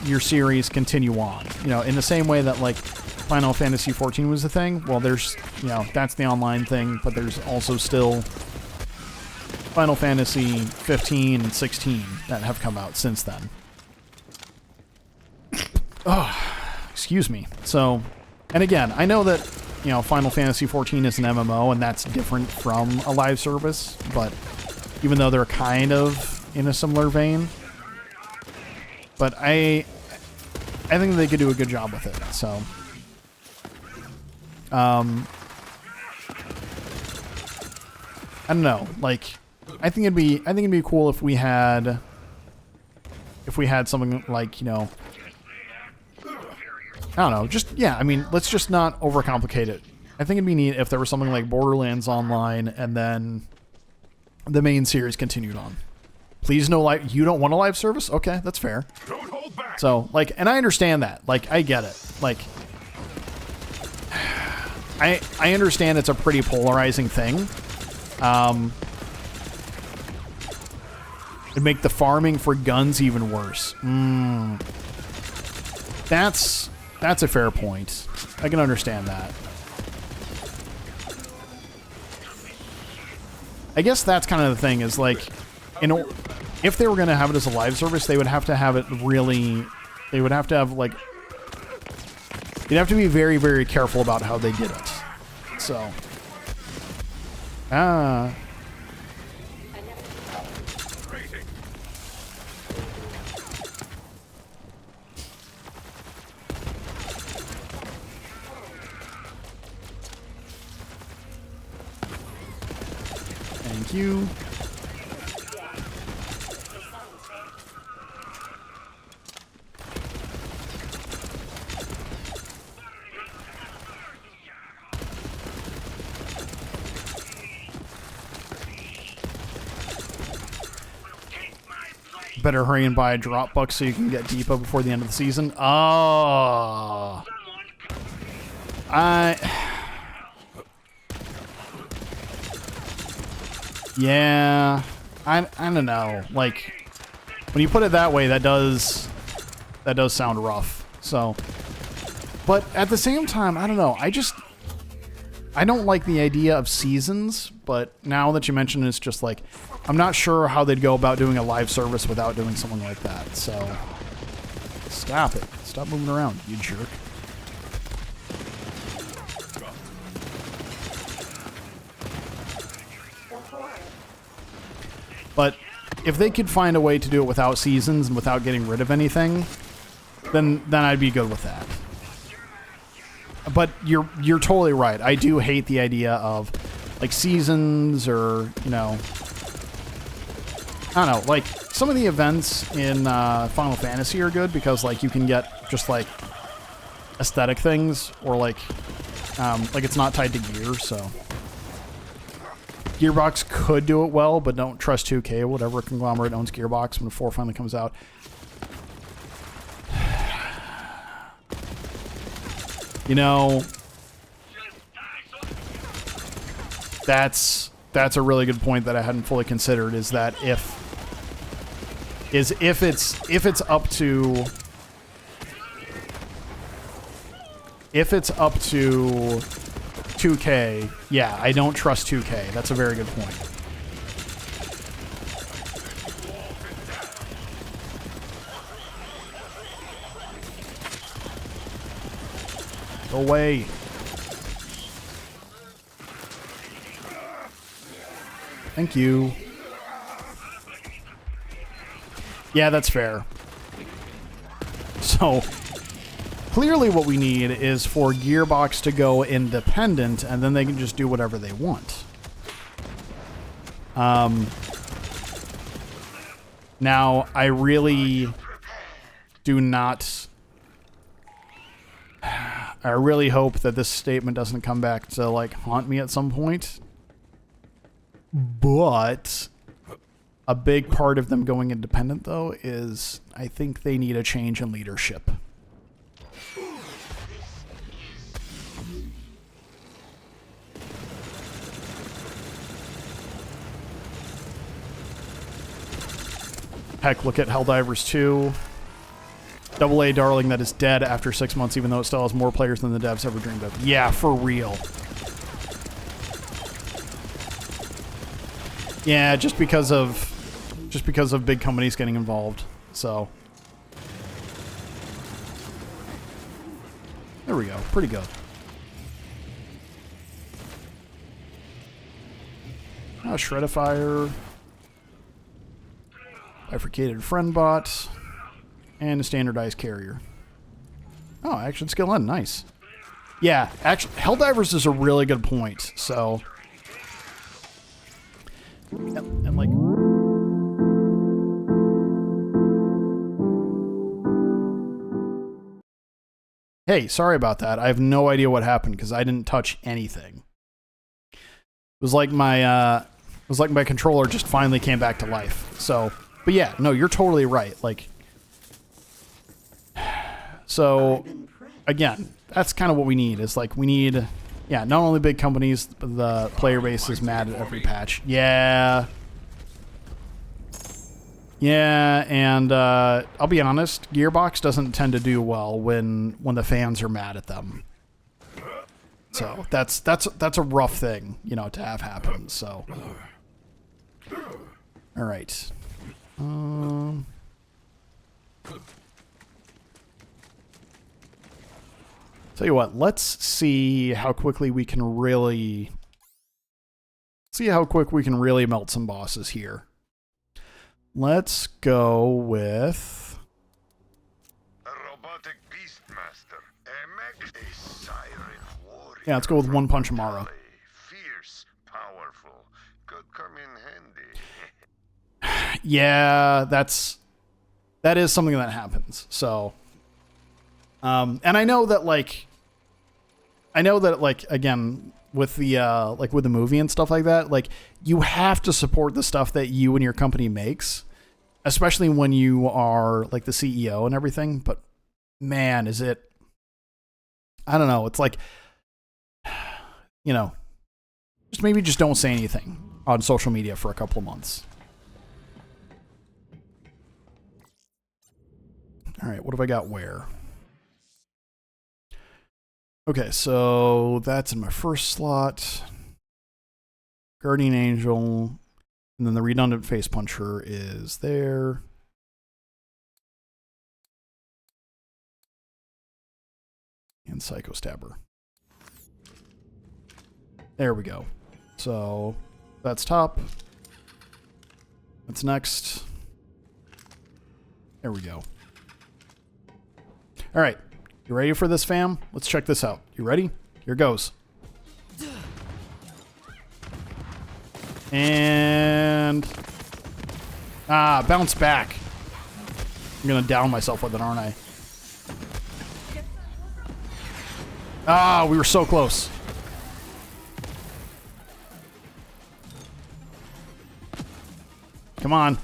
your series continue on. You know, in the same way that like Final Fantasy XIV was the thing. Well, there's, you know, that's the online thing, but there's also still Final Fantasy 15 and 16 that have come out since then. Oh, excuse me. So, and again, I know that, you know, Final Fantasy XIV is an MMO, and that's different from a live service, but even though they're kind of in a similar vein, but I think they could do a good job with it. So, I don't know. Like, I think it'd be cool if we had something like, you know, I don't know, just, yeah, I mean, let's just not overcomplicate it. I think it'd be neat if there was something like Borderlands Online and then the main series continued on. Please no live, you don't want a live service? Okay, that's fair. Don't hold back. So, like, and I understand that. Like, I get it. Like, I understand it's a pretty polarizing thing. It'd make the farming for guns even worse. That's a fair point. I can understand that. I guess that's kind of the thing, is like, if they were going to have it as a live service, they would have to have it really, they would have to have, like, you'd have to be very, very careful about how they did it. So, thank you. Better hurry and buy a drop box so you can get Deepa before the end of the season. Oh. Yeah. I don't know. Like, when you put it that way, that does sound rough. So, but at the same time, I don't know. I don't like the idea of seasons, but now that you mention it, it's just like, I'm not sure how they'd go about doing a live service without doing something like that. So, stop it. Stop moving around, you jerk. But if they could find a way to do it without seasons and without getting rid of anything, then I'd be good with that. But you're totally right. I do hate the idea of like seasons, or, you know, I don't know, like some of the events in Final Fantasy are good because like you can get just like aesthetic things, or like it's not tied to gear, so Gearbox could do it well, but don't trust 2K, whatever conglomerate owns Gearbox when 4 finally comes out. You know, that's a really good point that I hadn't fully considered, is that if it's up to if it's up to 2K, yeah, I don't trust 2K. That's a very good point. Go away. Thank you. Yeah, that's fair. So, clearly what we need is for Gearbox to go independent, and then they can just do whatever they want. Now, I really do not... I really hope that this statement doesn't come back to, like, haunt me at some point. But a big part of them going independent, though, is I think they need a change in leadership. Heck, look at Helldivers 2. AA darling that is dead after 6 months, even though it still has more players than the devs ever dreamed of. Yeah, for real. Yeah, just because of big companies getting involved. So there we go. Pretty good. Shredifire, bifurcated friend bot, and a standardized carrier. Oh, action skill N, nice. Yeah, actually, Helldivers is a really good point. So, and like, hey, sorry about that. I have no idea what happened because I didn't touch anything. It was like my controller just finally came back to life. So, but yeah, no, you're totally right. Like, so again, that's kind of what we need. Is like we need, yeah, not only big companies, but the player base is mad at every patch. Yeah. Yeah, and I'll be honest, Gearbox doesn't tend to do well when the fans are mad at them. So that's a rough thing, you know, to have happen. So, all right. Tell you what, let's see how quickly we can really melt some bosses here. Let's go with a robotic beastmaster, a siren warrior. Yeah, let's go with One Punch Amara. Fierce, powerful, could come in handy. Yeah, that is something that happens. So, and I know that like again with the like with the movie and stuff like that, like you have to support the stuff that you and your company makes, especially when you are like the CEO and everything. But man, is it? I don't know. It's like, you know, just don't say anything on social media for a couple of months. All right, what have I got where? Okay, so that's in my first slot. Guardian Angel. And then the redundant face puncher is there. And Psycho Stabber. There we go. So that's top. That's next. There we go. All right. You ready for this, fam? Let's check this out. You ready? Here goes. And... bounce back. I'm gonna down myself with it, aren't I? We were so close. Come on.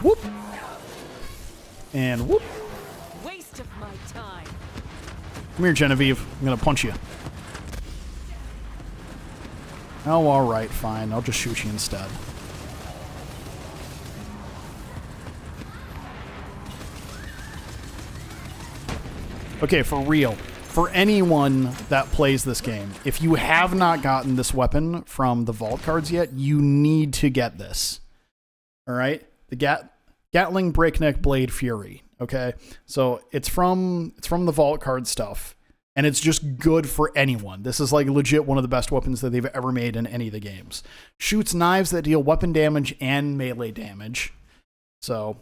Whoop. And whoop. Waste of my time. Come here, Genevieve. I'm gonna punch you. Oh, alright, fine. I'll just shoot you instead. Okay, for real. For anyone that plays this game, if you have not gotten this weapon from the vault cards yet, you need to get this. All right? The Gatling Breakneck Blade Fury. Okay? So it's from the vault card stuff, and it's just good for anyone. This is like legit one of the best weapons that they've ever made in any of the games. Shoots knives that deal weapon damage and melee damage. So,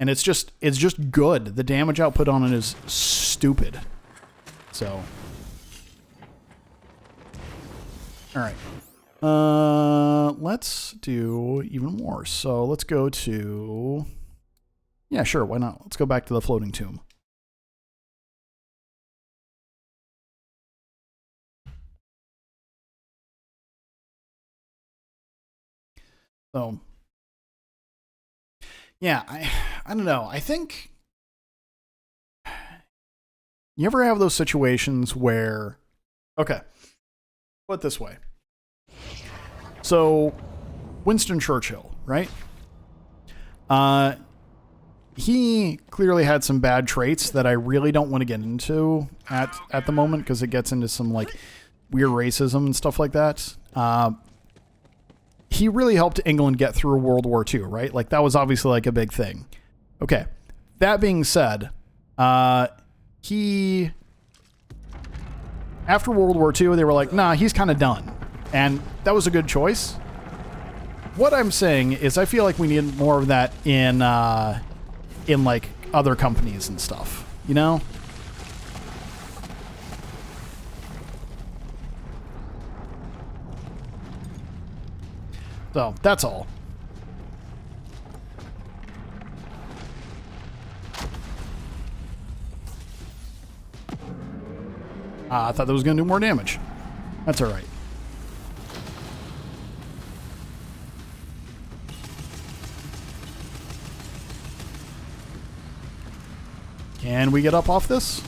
and it's just good. The damage output on it is stupid. So, all right. Let's do even more. So let's go to, yeah, sure. Why not? Let's go back to the floating tomb. So, yeah, I don't know. I think you ever have those situations where, okay, put it this way. So, Winston Churchill, right? He clearly had some bad traits that I really don't want to get into at the moment because it gets into some like weird racism and stuff like that. He really helped England get through World War II, right? Like that was obviously like a big thing. Okay. That being said, he, after World War II, they were like, nah, he's kind of done. And that was a good choice. What I'm saying is I feel like we need more of that in like other companies and stuff, you know? So that's all. I thought that was going to do more damage. That's all right. Can we get up off this?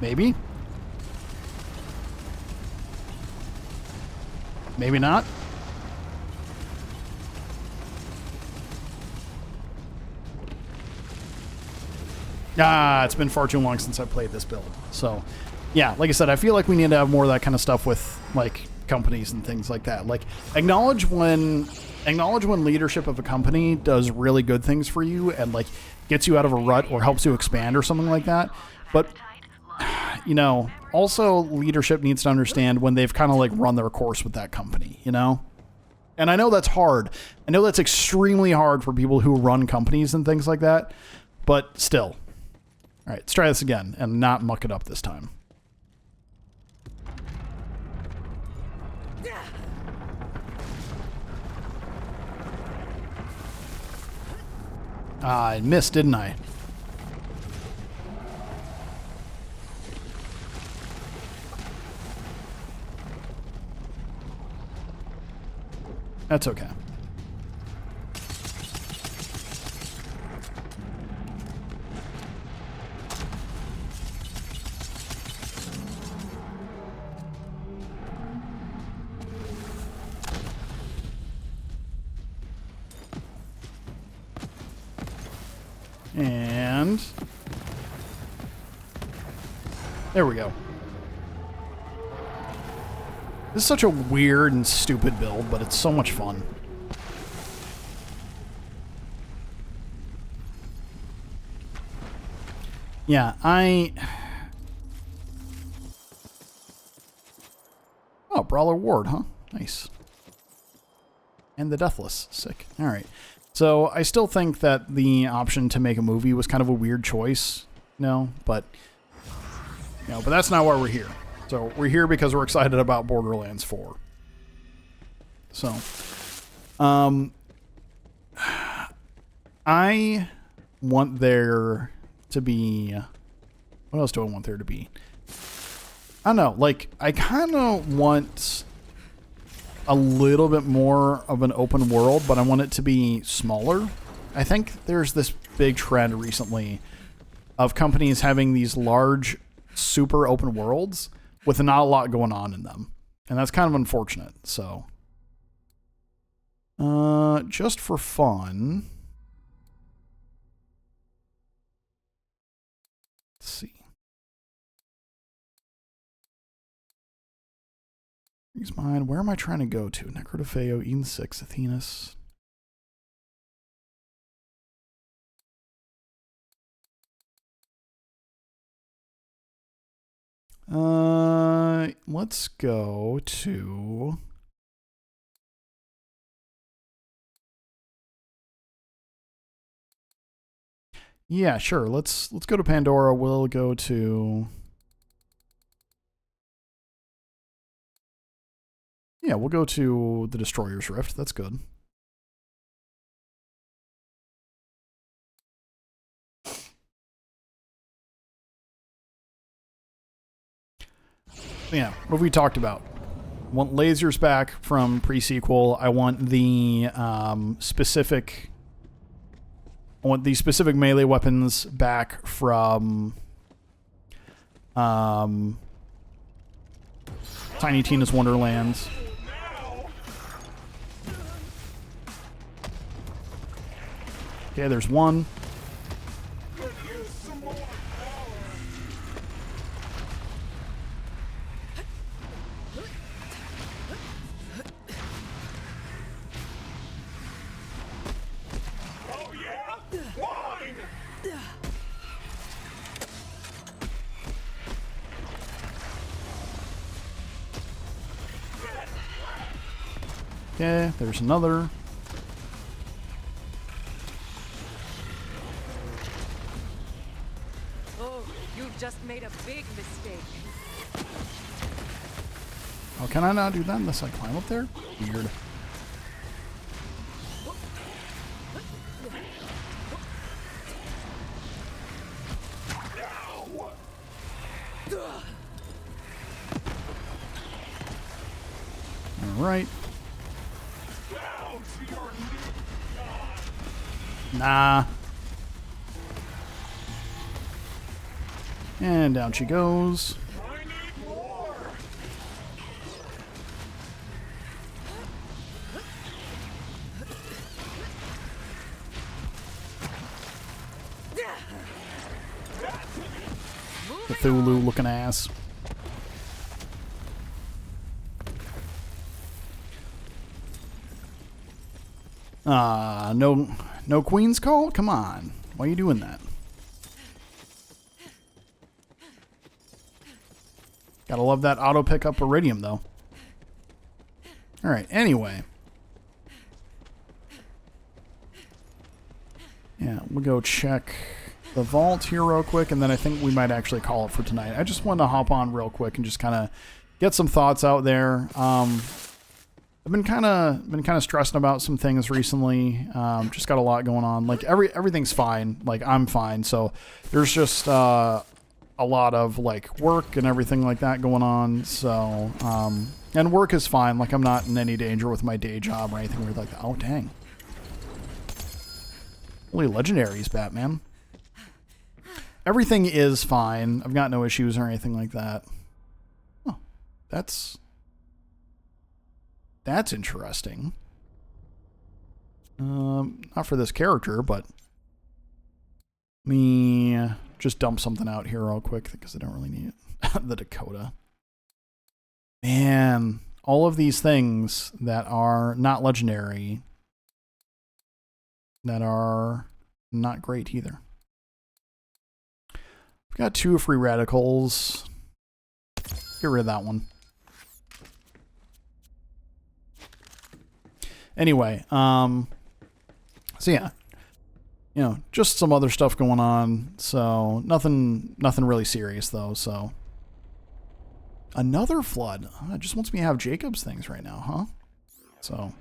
Maybe. Maybe not. It's been far too long since I played this build. So, yeah, like I said, I feel like we need to have more of that kind of stuff with, like, companies and things like that. Like, acknowledge when leadership of a company does really good things for you and, like, gets you out of a rut or helps you expand or something like that. But, you know, also leadership needs to understand when they've kind of, like, run their course with that company, you know? And I know that's hard. I know that's extremely hard for people who run companies and things like that. But still. All right, let's try this again and not muck it up this time. I missed, didn't I? That's okay. And there we go. This is such a weird and stupid build, but it's so much fun. Yeah, oh, Brawler Ward, huh? Nice. And the Deathless. Sick. All right. So I still think that the option to make a movie was kind of a weird choice, but that's not why we're here. So we're here because we're excited about Borderlands 4. So, I want there to be, what else do I want there to be? I don't know, like, I kind of want a little bit more of an open world, but I want it to be smaller. I think there's this big trend recently of companies having these large, super open worlds with not a lot going on in them. And that's kind of unfortunate. So, just for fun, He's mine. Where am I trying to go to? Necrotofeo, Eden 6, Athenas. Let's go to... Yeah, sure. Let's go to Pandora. We'll go to... Yeah, we'll go to the Destroyer's Rift. That's good. Yeah, what have we talked about? I want lasers back from pre-sequel. I want the specific melee weapons back from Tiny Tina's Wonderlands. Okay, there's one. Okay, there's another. Oh, you just made a big mistake. Oh, can I not do that unless I climb up there? Weird. All right. Nah. And down she goes. Cthulhu looking ass. No Queen's Call? Come on. Why are you doing that? Gotta love that auto pickup Iridium, though. Alright, anyway. Yeah, we'll go check the vault here real quick, and then I think we might actually call it for tonight. I just wanted to hop on real quick and just kind of get some thoughts out there. I've been kind of stressing about some things recently. Just got a lot going on. Like everything's fine. Like I'm fine. So there's just a lot of like work and everything like that going on. So and work is fine. Like I'm not in any danger with my day job or anything weird like that. Oh dang! Holy legendaries, Batman. Everything is fine. I've got no issues or anything like that. Oh, that's interesting. Not for this character, but let me just dump something out here real quick because I don't really need it. The Dakota. Man, all of these things that are not legendary that are not great either. We've got 2 free radicals. Get rid of that one. Anyway, so yeah, you know, just some other stuff going on. So nothing really serious though. So another flood. It just wants me to have Jacob's things right now, huh? So,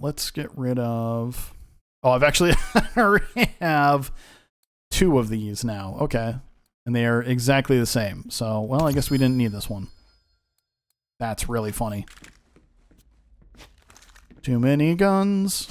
let's get rid of. Oh, I've actually I already have 2 of these now. Okay. And they are exactly the same. So, well, I guess we didn't need this one. That's really funny. Too many guns.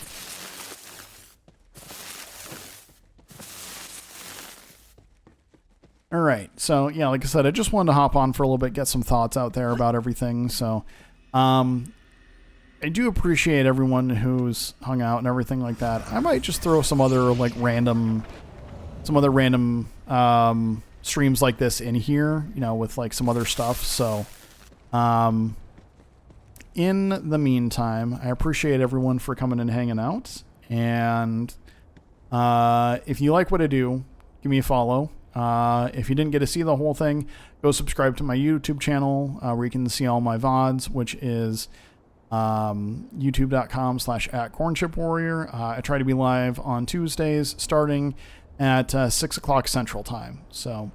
All right. So, yeah, like I said, I just wanted to hop on for a little bit, get some thoughts out there about everything. So, I do appreciate everyone who's hung out and everything like that. I might just throw some other, like, random streams like this in here, you know, with like some other stuff. So, in the meantime, I appreciate everyone for coming and hanging out. And if you like what I do, give me a follow. If you didn't get to see the whole thing, go subscribe to my YouTube channel where you can see all my VODs, which is youtube.com/@cornchipwarrior. I try to be live on Tuesdays starting at 6 o'clock Central Time. So,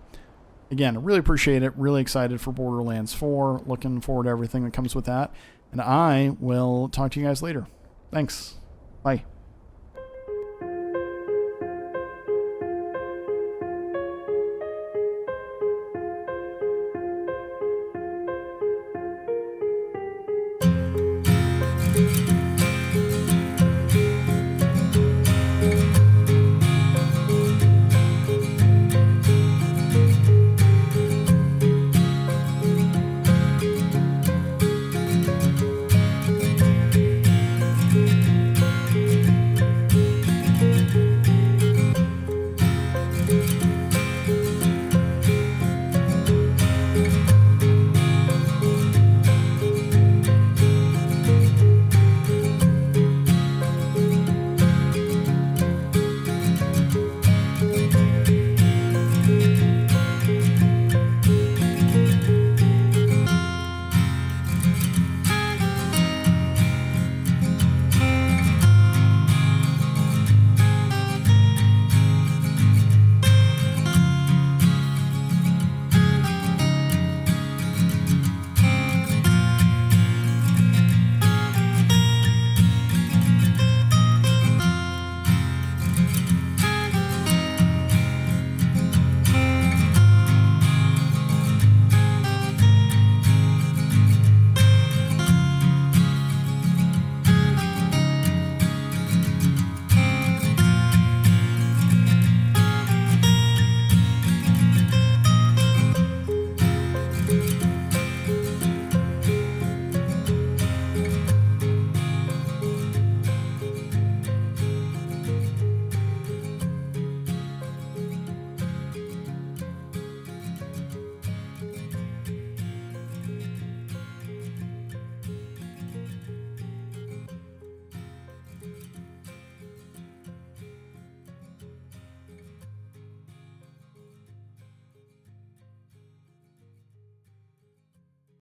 again, really appreciate it. Really excited for Borderlands 4. Looking forward to everything that comes with that. And I will talk to you guys later. Thanks. Bye.